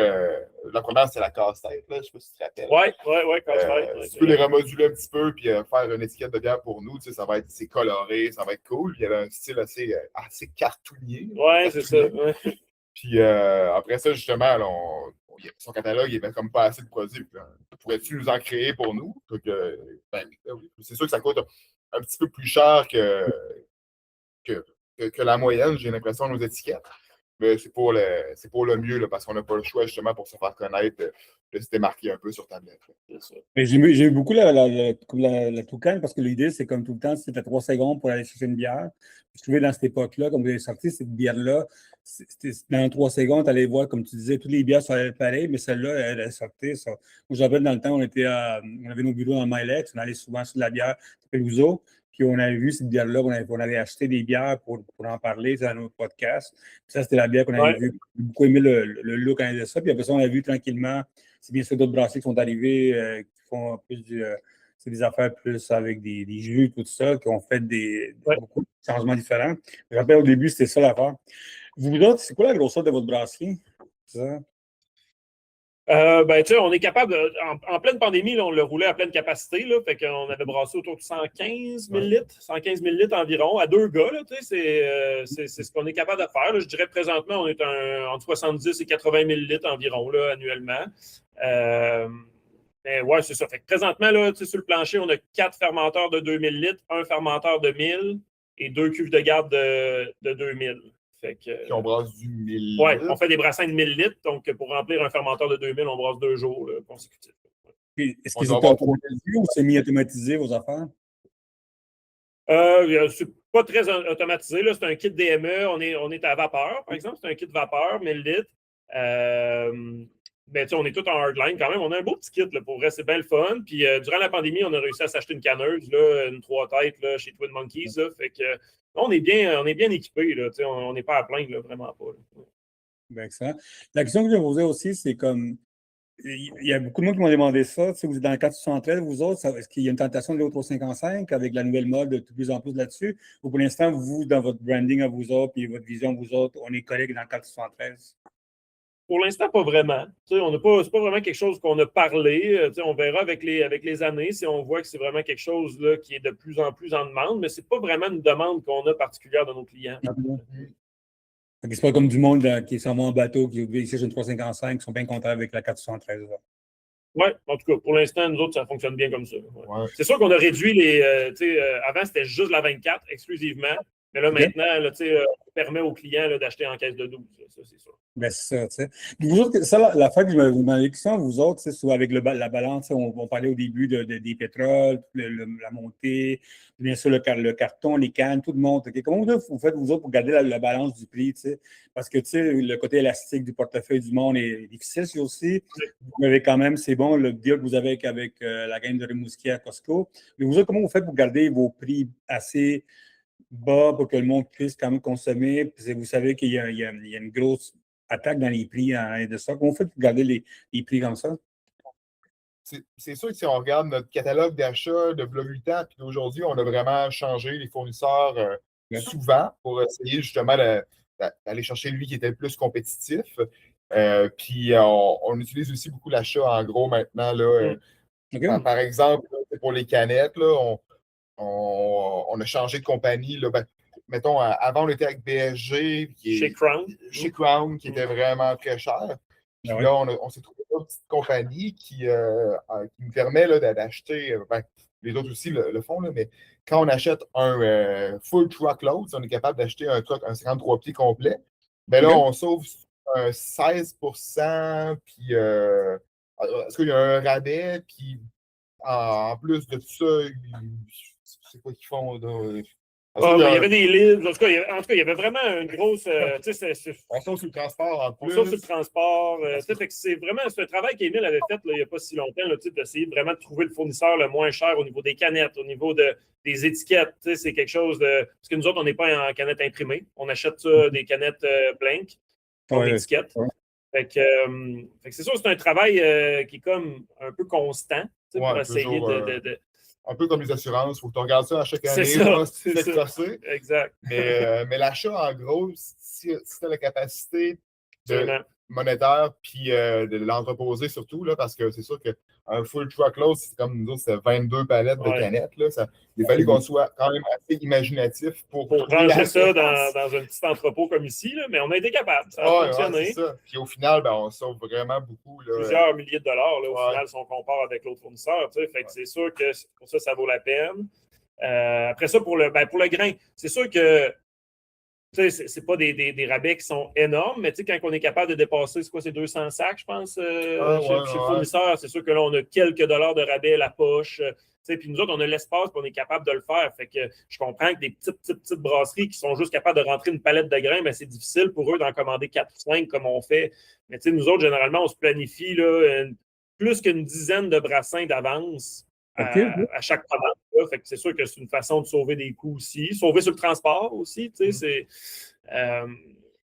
La première, c'est la casse-tête, là, je ne sais pas si tu te rappelles. Oui, casse-tête. Si tu veux les remoduler un petit peu, puis faire une étiquette de bière pour nous, ça va être assez coloré, ça va être cool. Il y avait un style assez cartoonier. Oui, c'est ça. Ouais. Puis après ça, justement, son catalogue, il n'y avait comme pas assez de produits. Pourrais-tu nous en créer pour nous? Donc, oui. C'est sûr que ça coûte un petit peu plus cher que la moyenne, j'ai l'impression, nos étiquettes. Mais c'est pour le mieux, là, parce qu'on n'a pas le choix, justement, pour se faire connaître, de se démarquer un peu sur tablette. Mais j'ai beaucoup la Toucan, parce que l'idée, c'est comme tout le temps, c'était 3 secondes pour aller chercher une bière. Je trouvais dans cette époque-là, comme vous avez sorti cette bière-là, dans 3 secondes, tu allais voir, comme tu disais, toutes les bières sont pareilles, mais celle-là, elle sortait. Ça. Moi, je me rappelle, dans le temps, on avait nos bureaux dans Milex, on allait souvent sur la bière Peluso. Puis on avait vu cette bière-là, on avait acheté des bières pour en parler dans notre podcast. Puis ça, c'était la bière qu'on avait vue. J'ai beaucoup aimé le look de ça. Puis après ça, on a vu tranquillement, c'est bien sûr d'autres brasseries qui sont arrivées, qui font plus c'est des affaires plus avec des jus, tout ça, qu'on fait beaucoup de changements différents. Je me rappelle au début, c'était ça l'affaire. Vous autres, c'est quoi la grosseur de votre brasserie? Ça? Ben, tu sais, on est capable, en pleine pandémie, là, on le roulait à pleine capacité, là, fait qu'on avait brassé autour de 115 000 litres, 115 000 litres environ, à 2 gars, là, tu sais, c'est ce qu'on est capable de faire, là. Je dirais présentement, on est entre 70 et 80 000 litres environ, là, annuellement. Mais ouais, c'est ça. Fait que présentement, là, tu sais, sur le plancher, on a 4 fermenteurs de 2000 litres, un fermenteur de 1000 et 2 cuves de garde de 2000. Fait que, Puis on brasse du 1000 ouais, litres. on fait des brassins de 1000 litres. Donc, pour remplir un fermenteur de 2000, on brasse 2 jours là, consécutifs. Puis, est-ce On qu'ils doit étaient avoir automatisés ou semi-automatisés, vos affaires? C'est pas très automatisé. Là. C'est un kit DME. On est à vapeur, par exemple. C'est un kit vapeur, 1000 litres. Ben, on est tout en hardline quand même. On a un beau petit kit. Là, pour vrai, c'est bien le fun. Puis, durant la pandémie, on a réussi à s'acheter une canneuse, là, une 3 têtes là, chez Twin Monkeys. Là, fait que, on est bien équipés. On n'est pas à plaindre, là, vraiment pas. Là. Bien, excellent. La question que je vais vous poser aussi, c'est comme. Il y a beaucoup de monde qui m'ont demandé ça. Vous êtes dans le 473, vous autres, est-ce qu'il y a une tentation de l'autre 55 avec la nouvelle mode de plus en plus là-dessus? Ou pour l'instant, vous, dans votre branding à vous autres et votre vision à vous autres, on est collègues dans le 473? Pour l'instant, pas vraiment. C'est pas vraiment quelque chose qu'on a parlé. On verra avec les années si on voit que c'est vraiment quelque chose là, qui est de plus en plus en demande, mais c'est pas vraiment une demande qu'on a particulière de nos clients. C'est pas comme du monde qui s'en va en bateau, qui vit ici sur une 355, qui sont bien contents avec la 473. Oui, en tout cas, pour l'instant, nous autres, ça fonctionne bien comme ça. Ouais. Ouais. C'est sûr qu'on a réduit les. Avant, c'était juste la 24 exclusivement. Mais là, maintenant, là, on permet aux clients là, d'acheter en caisse de 12. Ça, c'est sûr. Ben, c'est ça, tu sais. Vous autres, ça, la fois que je me demandais question, vous autres, c'est avec la balance, on parlait au début des pétroles, la montée, bien sûr le carton, les cannes, tout le monde. Okay? Comment vous faites, vous autres, pour garder la balance du prix, tu sais? Parce que, tu sais, le côté élastique du portefeuille du monde est difficile, c'est aussi. Vous avez quand même, c'est bon, le deal que vous avez avec la gamme de Rimouski à Costco. Mais vous autres, comment vous faites pour garder vos prix assez bas pour que le monde puisse quand même consommer? Puis vous savez qu'il y a une grosse attaque dans les prix de ça. Comment on fait pour garder les prix comme ça? C'est sûr que si on regarde notre catalogue d'achat de v'là 8 ans, puis d'aujourd'hui, on a vraiment changé les fournisseurs souvent pour essayer justement d'aller chercher lui qui était le plus compétitif. Puis on utilise aussi beaucoup l'achat en gros maintenant. Là, par exemple, pour les canettes, là, on a changé de compagnie. Là, mettons, avant, on était avec BSG. Chez Crown. Chez Crown, qui était vraiment très cher. Puis là, on s'est trouvé une petite compagnie qui nous permet là, d'acheter, les autres aussi le font, là, mais quand on achète un full truckload, si on est capable d'acheter un truck, un 53 pieds complet, ben là, on sauve un 16%, puis est-ce qu'il y a un rabais, puis en plus de tout ça, c'est quoi qu'ils font? Il y avait des livres. En tout cas, il y avait vraiment une grosse. On sauve sur le transport en plus. On sauve sur le transport. C'est vraiment un travail qu'Émile avait fait là, il n'y a pas si longtemps, d'essayer vraiment de trouver le fournisseur le moins cher au niveau des canettes, au niveau des étiquettes. C'est quelque chose de. Parce que nous autres, on n'est pas en canettes imprimées. On achète ça des canettes blank, pour l'étiquette. Fait que c'est sûr, c'est un travail qui est comme un peu constant pour essayer de. Un peu comme les assurances, il faut que tu regardes ça à chaque année. C'est ça. Exact. Mais l'achat, en gros, si tu as la capacité monétaire puis de l'entreposer surtout, là, parce que c'est sûr qu'un full truckload, c'est comme nous autres, c'est 22 palettes de canettes. Là, il a fallu qu'on soit quand même assez imaginatif pour ranger ça dans un petit entrepôt comme ici, là, mais on a été capable. Ça a fonctionné. C'est ça. Puis au final, on sauve vraiment beaucoup. Là, plusieurs milliers de dollars là, au final si on compare avec l'autre fournisseur. Fait que c'est sûr que pour ça vaut la peine. Après ça, pour le grain, c'est sûr que c'est pas des rabais qui sont énormes, mais quand on est capable de dépasser, c'est 200 sacs, je pense, chez le fournisseur, c'est sûr que là, on a quelques dollars de rabais à la poche. Puis nous autres, on a l'espace et on est capable de le faire. Fait que je comprends que des petites brasseries qui sont juste capables de rentrer une palette de grains, c'est difficile pour eux d'en commander 4 ou 5 comme on fait. Mais nous autres, généralement, on se planifie là, plus qu'une dizaine de brassins d'avance à chaque commande. Fait que c'est sûr que c'est une façon de sauver des coûts aussi. Sauver sur le transport aussi. C'est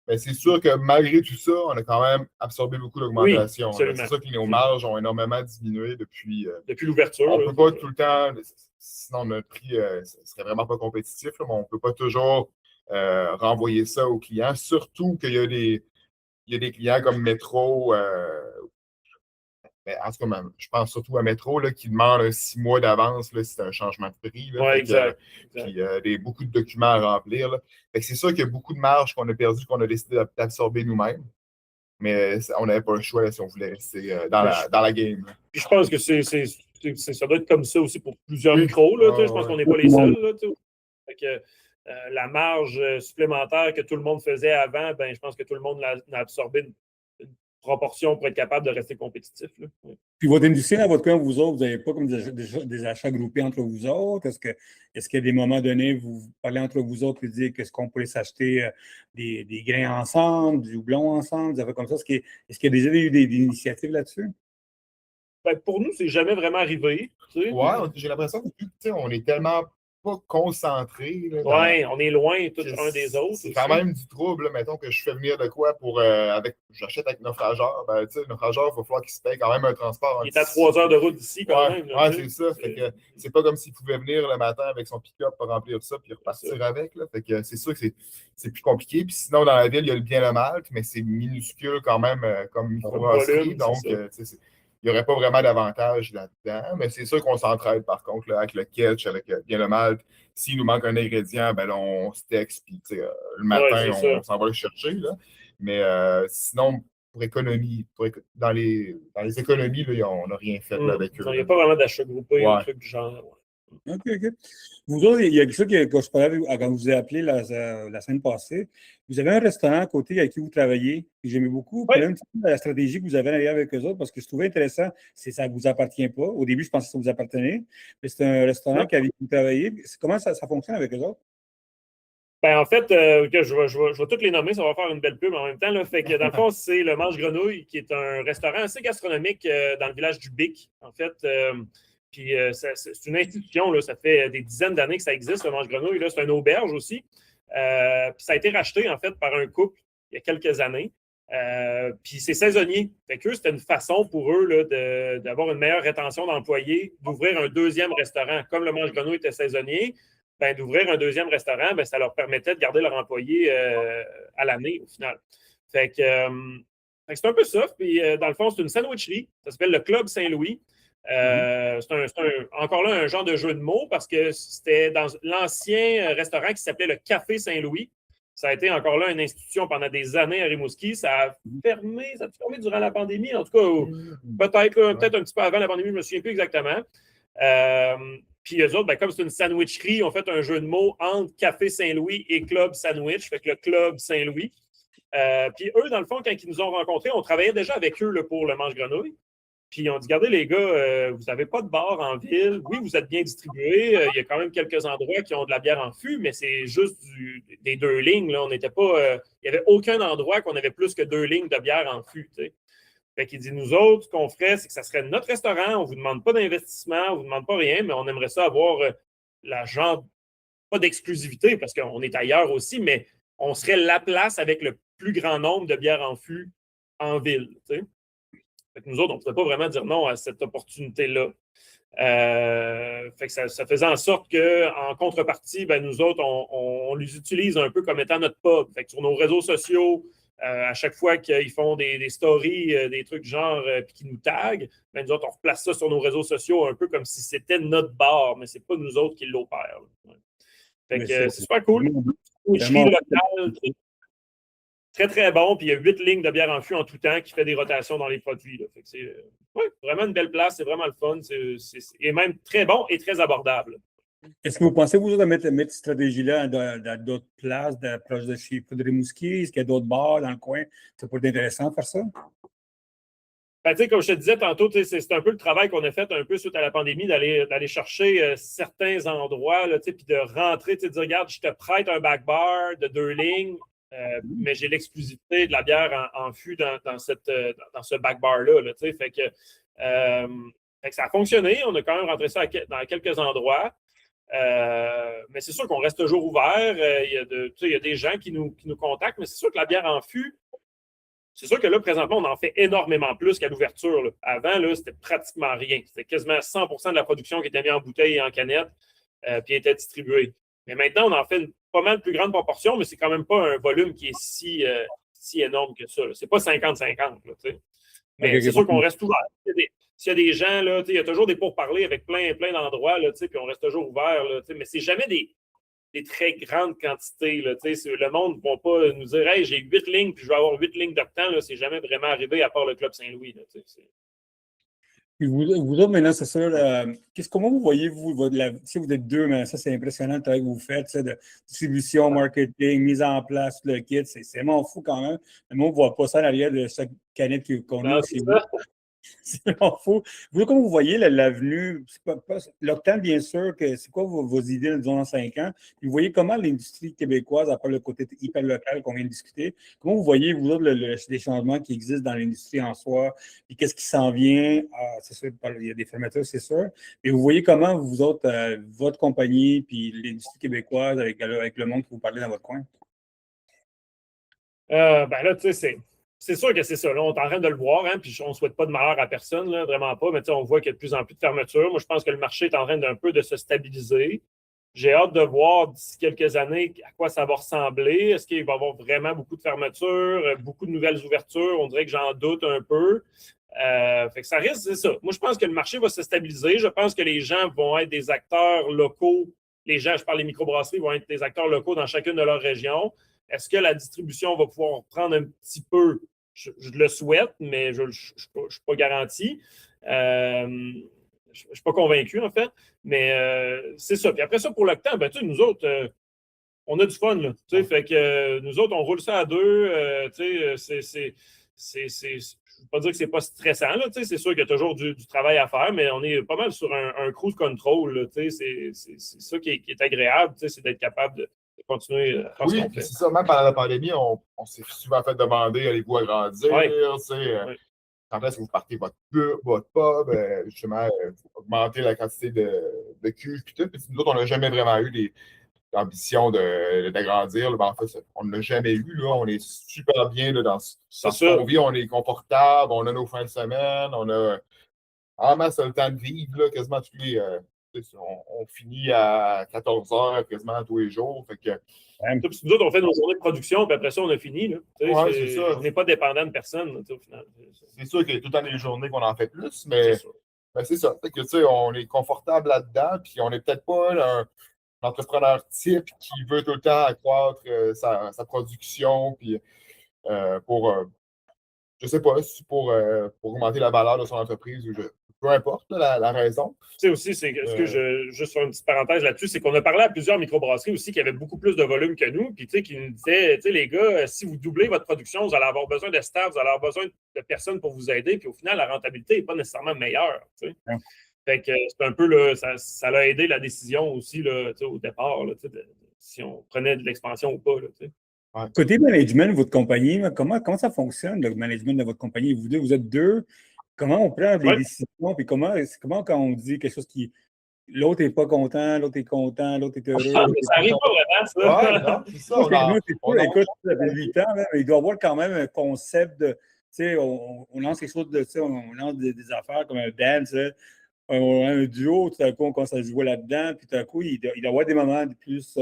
Ben, c'est sûr que malgré tout ça, on a quand même absorbé beaucoup d'augmentation. Oui, absolument. C'est sûr que nos marges ont énormément diminué depuis l'ouverture. On ne peut pas tout le temps, sinon notre prix ne serait vraiment pas compétitif, là, mais on ne peut pas toujours renvoyer ça aux clients, surtout qu'il y a des clients comme Metro, mais en tout cas, je pense surtout à Metro là, qui demande 6 mois d'avance si c'est un changement de prix. Oui, exact. Puis beaucoup de documents à remplir. Là. Fait que c'est sûr qu'il y a beaucoup de marge qu'on a perdu, qu'on a décidé d'absorber nous-mêmes. Mais on n'avait pas le choix là, si on voulait rester dans la game. Là. Puis je pense que ça doit être comme ça aussi pour plusieurs micros. Là, je pense qu'on n'est pas les seuls. Là, fait que, la marge supplémentaire que tout le monde faisait avant, ben, je pense que tout le monde l'a absorbé une proportion pour être capable de rester compétitif. Là. Ouais. Puis votre industrie, dans votre coin, vous autres, vous n'avez pas comme des achats groupés entre vous autres? Est-ce qu'il y a des moments donnés, vous parlez entre vous autres et dites qu'est-ce qu'on pourrait s'acheter des grains ensemble, du houblon ensemble, des affaires comme ça? Est-ce qu'il y a déjà eu des initiatives là-dessus? Ben, pour nous, c'est jamais vraiment arrivé. Tu sais. Ouais, j'ai l'impression que on est tellement pas concentrés. Oui, on est loin tous un des autres. C'est quand même du trouble, là, mettons que je fais venir de quoi pour j'achète avec Naufrageur. Ben, tu sais, Naufrageur, il va falloir qu'il se paye quand même un transport. Il est à 3 heures de route d'ici quand même. Oui, c'est ça. Fait que c'est pas comme s'il pouvait venir le matin avec son pick-up pour remplir ça puis repartir avec. Là. Fait que c'est sûr que c'est plus compliqué. Puis sinon, dans la ville, il y a le bien le mal, mais c'est minuscule quand même comme microbrasserie. Donc, il n'y aurait pas vraiment d'avantage là-dedans, mais c'est sûr qu'on s'entraide par contre là, avec le catch, avec bien le malt. S'il nous manque un ingrédient, ben là, on se texte, puis le matin, on s'en va le chercher. Là. Mais sinon, pour économie, dans les économies, là, on n'a rien fait là, avec eux. Il n'y a pas vraiment d'achat groupé, un truc du genre. OK. Vous autres, il y a quelque chose que je parlais avec, quand je vous ai appelé la semaine passée. Vous avez un restaurant à côté avec qui vous travaillez. J'aimais beaucoup un petit peu la stratégie que vous avez derrière avec eux autres parce que je trouvais intéressant. Ça ne vous appartient pas. Au début, je pensais que ça vous appartenait. Mais c'est un restaurant avec qui vous travaillez. Comment ça fonctionne avec eux autres? Ben, en fait, je vais toutes les nommer, ça va faire une belle pub en même temps. Là. Fait que, dans le fond, c'est le Mange Grenouille, qui est un restaurant assez gastronomique dans le village du Bic. En fait, puis c'est une institution, là, ça fait des dizaines d'années que ça existe, le Mange Grenouille. C'est une auberge aussi. Puis ça a été racheté, en fait, par un couple il y a quelques années. Puis c'est saisonnier. Fait qu'eux, c'était une façon pour eux là, d'avoir une meilleure rétention d'employés, d'ouvrir un deuxième restaurant. Comme le Mange Grenouille était saisonnier, ben, d'ouvrir un deuxième restaurant, ben, ça leur permettait de garder leurs employés à l'année, au final. Fait que c'est un peu ça. Puis, dans le fond, c'est une sandwicherie. Ça s'appelle le Club Saint-Louis. C'est encore là un genre de jeu de mots parce que c'était dans l'ancien restaurant qui s'appelait le Café Saint-Louis. Ça a été encore là une institution pendant des années à Rimouski. Ça a fermé durant la pandémie, en tout cas, peut-être un petit peu avant la pandémie, je ne me souviens plus exactement. Puis eux autres, ben, comme c'est une sandwicherie, ils ont fait un jeu de mots entre Café Saint-Louis et Club Sandwich, fait que le Club Saint-Louis. Puis eux, dans le fond, quand ils nous ont rencontrés, on travaillait déjà avec eux là, pour le Mange Grenouille. Puis ils ont dit, regardez les gars, vous n'avez pas de bar en ville. Oui, vous êtes bien distribués. Il y a quand même quelques endroits qui ont de la bière en fût, mais c'est juste des 2 lignes. Là. On n'était pas. Il n'y avait aucun endroit qu'on avait plus que 2 lignes de bière en fût. T'sais. Fait qu'il dit, nous autres, ce qu'on ferait, c'est que ça serait notre restaurant. On ne vous demande pas d'investissement, on ne vous demande pas rien, mais on aimerait ça avoir la genre, pas d'exclusivité parce qu'on est ailleurs aussi, mais on serait la place avec le plus grand nombre de bières en fût en ville. T'sais. Fait que nous autres, on ne pouvait pas vraiment dire non à cette opportunité-là. Fait que ça faisait en sorte qu'en contrepartie, ben, nous autres, on les utilise un peu comme étant notre pub. Fait que sur nos réseaux sociaux, à chaque fois qu'ils font des stories, des trucs genre, puis qu'ils nous taguent, ben, nous autres, on replace ça sur nos réseaux sociaux un peu comme si c'était notre bar, mais ce n'est pas nous autres qui l'opèrent. Ouais. Fait que c'est super cool. Boucherie locale, très, très bon. Puis il y a 8 lignes de bière en fût en tout temps qui fait des rotations dans les produits. Là. Fait que c'est vraiment une belle place. C'est vraiment le fun. C'est même très bon et très abordable. Est-ce que vous pensez, vous, de mettre cette stratégie-là dans d'autres places, proche de chez Rimouski? Est-ce qu'il y a d'autres bars dans le coin? Ça pourrait être intéressant de faire ça? Ben, comme je te disais tantôt, c'est un peu le travail qu'on a fait un peu suite à la pandémie, d'aller chercher certains endroits, puis de rentrer, de dire, regarde, je te prête un back bar de 2 lignes, mais j'ai l'exclusivité de la bière en fût dans ce back bar-là. Là, fait que ça a fonctionné. On a quand même rentré ça dans quelques endroits. Mais c'est sûr qu'on reste toujours ouvert. Il y a des gens qui nous contactent, mais c'est sûr que la bière en fût, c'est sûr que là, présentement, on en fait énormément plus qu'à l'ouverture. Là. Avant, là, c'était pratiquement rien. C'était quasiment 100% de la production qui était mise en bouteille et en canette, puis était distribuée. Mais maintenant, on en fait une pas mal plus grande proportion, mais c'est quand même pas un volume qui est si énorme que ça. C'est pas 50-50. Là, mais c'est sûr qu'on reste ouvert. S'il y a des gens, là, il y a toujours des pourparlers avec plein d'endroits, là, puis on reste toujours ouvert. Là, mais c'est jamais des très grandes quantités. Là, le monde ne va pas nous dire hey, j'ai 8 lignes puis je vais avoir 8 lignes d'octane. C'est jamais vraiment arrivé à part le Club Saint-Louis. Là, Puis vous autres, maintenant, c'est ça. Comment vous voyez, si vous êtes deux, mais ça, c'est impressionnant le travail que vous faites, de distribution, marketing, mise en place, le kit. C'est vraiment fou quand même. Mais moi, on ne voit pas ça à l'arrière de chaque canette qu'on a chez vous. C'est vraiment fou. Vous, comment vous voyez l'avenue, l'octane, bien sûr, c'est quoi vos idées, disons, dans 5 ans? Puis vous voyez comment l'industrie québécoise, après le côté hyper local qu'on vient de discuter, comment vous voyez, vous autres, les changements qui existent dans l'industrie en soi, puis qu'est-ce qui s'en vient? C'est sûr, il y a des fermetures, c'est sûr. Mais vous voyez comment, vous autres, votre compagnie, puis l'industrie québécoise, avec le monde que vous parlez dans votre coin? Ben là, tu sais, c'est sûr que c'est ça. Là, on est en train de le voir, hein, puis on ne souhaite pas de malheur à personne, là, vraiment pas, mais on voit qu'il y a de plus en plus de fermetures. Moi, je pense que le marché est en train d'un peu de se stabiliser. J'ai hâte de voir d'ici quelques années à quoi ça va ressembler. Est-ce qu'il va y avoir vraiment beaucoup de fermetures, beaucoup de nouvelles ouvertures? On dirait que j'en doute un peu. Fait que ça risque, c'est ça. Moi, je pense que le marché va se stabiliser. Je pense que les gens vont être des acteurs locaux. Les gens, je parle des microbrasseries, vont être des acteurs locaux dans chacune de leurs régions. Est-ce que la distribution va pouvoir prendre un petit peu? Je le souhaite, mais je ne suis pas garanti. Je ne suis pas convaincu, en fait. Mais c'est ça. Puis après ça, pour l'octane, ben, nous autres, on a du fun. Là, fait que nous autres, on roule ça à deux. Je ne veux pas dire que ce n'est pas stressant. Là, c'est sûr qu'il y a toujours du travail à faire, mais on est pas mal sur un cruise control. Là, c'est ça qui est agréable, c'est d'être capable de continuer à faire ce qu'on fait. C'est ça. Même pendant la pandémie, on s'est souvent fait demander allez-vous agrandir? Oui. Quand est-ce que vous partez votre pub, justement, augmenter la quantité de cuves et tout. Puis nous autres, on n'a jamais vraiment eu l'ambition d'agrandir. En fait, on ne l'a jamais eu. Là. On est super bien là, dans ce qu'on vit. On est confortable. On a nos fins de semaine. On a en masse le temps de vivre. Là, quasiment tous les... on finit à 14 heures quasiment tous les jours. Fait que, nous autres, on fait nos journées de production, puis après ça, on a fini. Là. C'est ça. On n'est pas dépendant de personne, là, au final. C'est sûr qu'il y a tout le temps des journées qu'on en fait plus, mais c'est ça. Fait que, on est confortable là-dedans, puis on n'est peut-être pas un entrepreneur type qui veut tout le temps accroître sa production, puis je sais pas, si pour augmenter la valeur de son entreprise ou peu importe la raison. Tu sais aussi, juste sur une petite parenthèse là-dessus, c'est qu'on a parlé à plusieurs microbrasseries aussi qui avaient beaucoup plus de volume que nous, puis qui nous disaient, les gars, si vous doublez votre production, vous allez avoir besoin de staff, vous allez avoir besoin de personnes pour vous aider, puis au final, la rentabilité n'est pas nécessairement meilleure. Fait que c'est un peu, là, ça a aidé la décision aussi là, au départ, là, si on prenait de l'expansion ou pas. Là, Côté management de votre compagnie, comment ça fonctionne, le management de votre compagnie? Vous êtes deux. Comment on prend des décisions? Puis comment quand on dit quelque chose qui. L'autre n'est pas content, l'autre est content, l'autre est heureux. Ça n'arrive pas vraiment, ça. Ouais, non, c'est ça. Écoute, ça fait 8 ans, là, mais il doit y avoir quand même un concept de. On lance quelque chose de. On lance des affaires comme un dance, un duo, tout à coup, on commence à jouer là-dedans, puis tout à coup, il doit y avoir des moments de plus.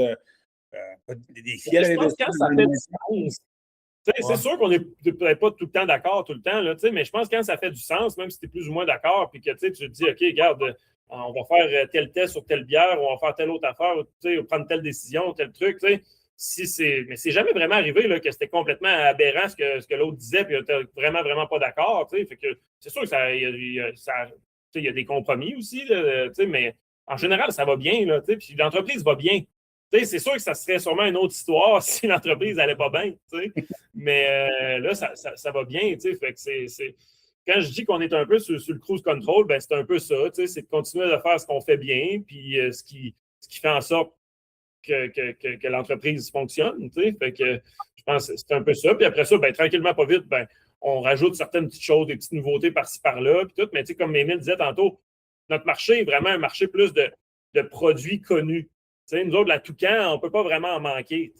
Des fiers. Je pense que quand ça fait du sens. C'est sûr qu'on n'est peut-être pas tout le temps d'accord tout le temps, là, mais je pense que quand ça fait du sens, même si tu es plus ou moins d'accord, puis que tu te dis, OK, regarde, on va faire tel test sur telle bière, on va faire telle autre affaire, on va prendre telle décision, tel truc. Mais c'est jamais vraiment arrivé là, que c'était complètement aberrant ce que l'autre disait, puis on n'était vraiment, vraiment pas d'accord. Fait que c'est sûr qu'il y a des compromis aussi, là, mais en général, ça va bien. Là, puis l'entreprise va bien. C'est sûr que ça serait sûrement une autre histoire si l'entreprise n'allait pas bien. Mais là, ça va bien. Fait que quand je dis qu'on est un peu sur le cruise control, ben, c'est un peu ça. C'est de continuer de faire ce qu'on fait bien, puis ce qui fait en sorte que l'entreprise fonctionne. Fait que je pense que c'est un peu ça. Puis après ça, ben, tranquillement, pas vite, ben, on rajoute certaines petites choses, des petites nouveautés par-ci, par-là. Puis tout. Mais comme Émile disait tantôt, notre marché est vraiment un marché plus de de produits connus. T'sais, nous autres, la Toucan, on ne peut pas vraiment en manquer.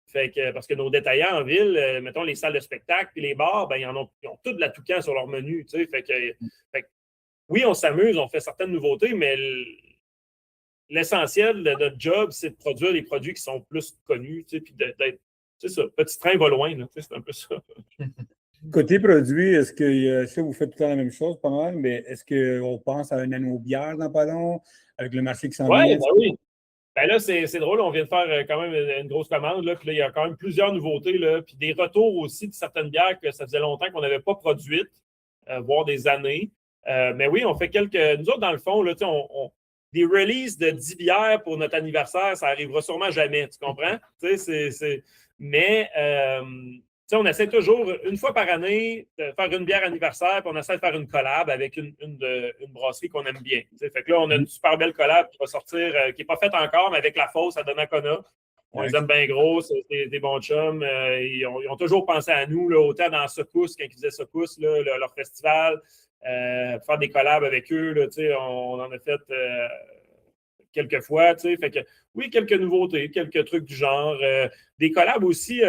Fait que, parce que nos détaillants en ville, mettons les salles de spectacle puis les bars, ben, ils ont tout de la Toucan sur leur menu. Fait que, oui, on s'amuse, on fait certaines nouveautés, mais l'essentiel de notre job, c'est de produire des produits qui sont plus connus, puis d'être. C'est ça, petit train va loin, là, c'est un peu ça. Côté produit, est-ce que je sais que vous faites tout le temps la même chose, pas mal, mais est-ce qu'on pense à un anneau bière dans pas long, avec le marché qui s'en vient? Oui, ben oui. Ben là, c'est drôle, on vient de faire quand même une grosse commande, là, puis là, il y a quand même plusieurs nouveautés, là, puis des retours aussi de certaines bières que ça faisait longtemps qu'on n'avait pas produites, voire des années. Mais oui, on fait nous autres, dans le fond, là, des releases de 10 bières pour notre anniversaire, ça arrivera sûrement jamais, tu comprends? Mais on essaie toujours, une fois par année, de faire une bière anniversaire, puis on essaie de faire une collab avec une brasserie qu'on aime bien. Fait que là, on a une super belle collab qui va sortir, qui n'est pas faite encore, mais avec La Fosse à Donnacona. On les aime bien gros, c'est des bons chums. Ils ont toujours pensé à nous, là, autant dans Secousse, quand ils faisaient Secousse, là, leur festival, faire des collabs avec eux. Là, on en a fait quelques fois. Fait que, oui, quelques nouveautés, quelques trucs du genre. Des collabs aussi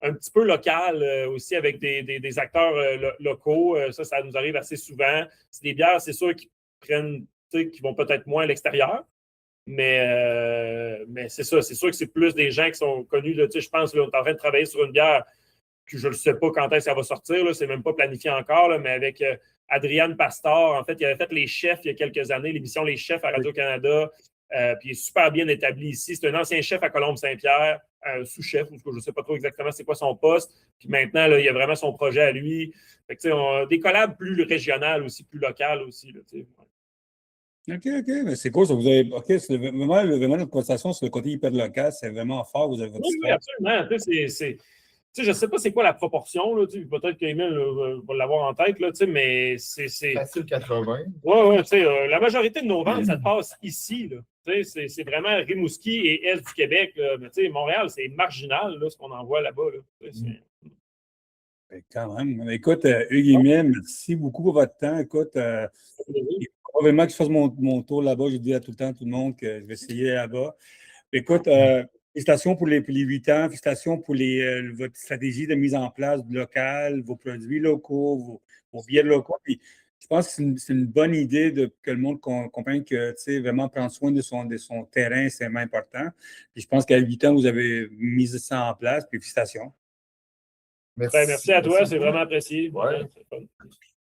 un petit peu local aussi avec des acteurs locaux. Ça nous arrive assez souvent. C'est des bières, c'est sûr, qui vont peut-être moins à l'extérieur. Mais c'est ça, c'est sûr que c'est plus des gens qui sont connus. Là, je pense qu'on est en train de travailler sur une bière que je ne sais pas quand est-ce qu'elle va sortir. Là, c'est même pas planifié encore, là, mais avec Adriane Pastor. En fait, il avait fait Les Chefs il y a quelques années, l'émission Les Chefs à Radio-Canada. Puis il est super bien établi ici. C'est un ancien chef à Colombe-Saint-Pierre, sous-chef, je ne sais pas trop exactement c'est quoi son poste. Puis maintenant, là, il y a vraiment son projet à lui. Fait que, on a des collabs plus régionales aussi, plus locales aussi. Là, OK. Mais c'est cool. Ça vous avez... OK, c'est vraiment notre conversation sur le côté hyper local. C'est vraiment fort. Vous avez votre oui, absolument. Je ne sais pas c'est quoi la proportion. Là, peut-être qu'Emile va l'avoir en tête, là, mais c'est. Facile 80. Oui, la majorité de nos ventes, ça passe ici. Là. C'est vraiment Rimouski et Est du Québec. Là. Mais Montréal, c'est marginal là, ce qu'on envoie là-bas. Là. Quand même. Écoute, Hugues et Emile, merci beaucoup pour votre temps. Écoute, il faut probablement que je fasse mon tour là-bas. Je dis à tout le temps, tout le monde, que je vais essayer là-bas. Écoute, félicitations pour les 8 ans. Félicitations pour votre stratégie de mise en place locale, vos produits locaux, vos bières locaux. Puis, je pense que c'est une bonne idée que le monde comprenne que vraiment prendre soin de son terrain, c'est vraiment important. Puis je pense qu'à 8 ans, vous avez mis ça en place. Puis félicitations. Merci à toi, c'est vraiment apprécié. Ouais.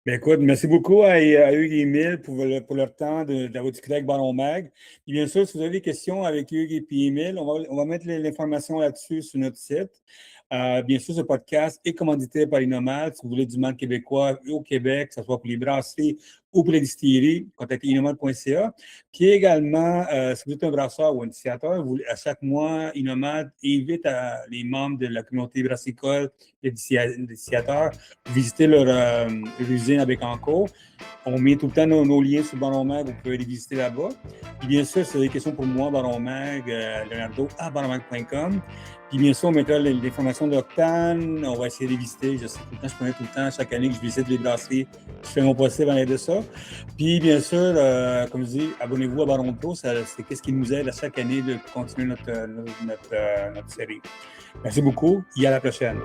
Bien, écoute, merci beaucoup à Hugues et Emile pour leur temps d'avoir discuté avec Ballon Mag. Et bien sûr, si vous avez des questions avec Hugues et puis Emile, on va mettre l'information là-dessus sur notre site. Bien sûr, ce podcast est commandité par Inomad. Si vous voulez du malt québécois au Québec, que ce soit pour les brasseries ou pour les distilleries, contactez inomad.ca. Puis également, si vous êtes un brasseur ou un distillateur, à chaque mois, Inomad invite les membres de la communauté brassicole et distillateurs à visiter leur usine à Bécancour. On met tout le temps nos liens sur Baron Mag, vous pouvez les visiter là-bas. Puis bien sûr, si vous avez des questions pour moi, Baron Mag, Leonardo à baronmag.com. Puis bien sûr, on mettra l'information de l'Octane. On va essayer de les visiter. Je sais tout le temps, je connais tout le temps, chaque année que je visite les brasseries, je fais mon possible en aide de ça. Puis bien sûr, comme je dis, abonnez-vous à Baron Pro. C'est ce qui nous aide à chaque année de continuer notre série. Merci beaucoup et à la prochaine.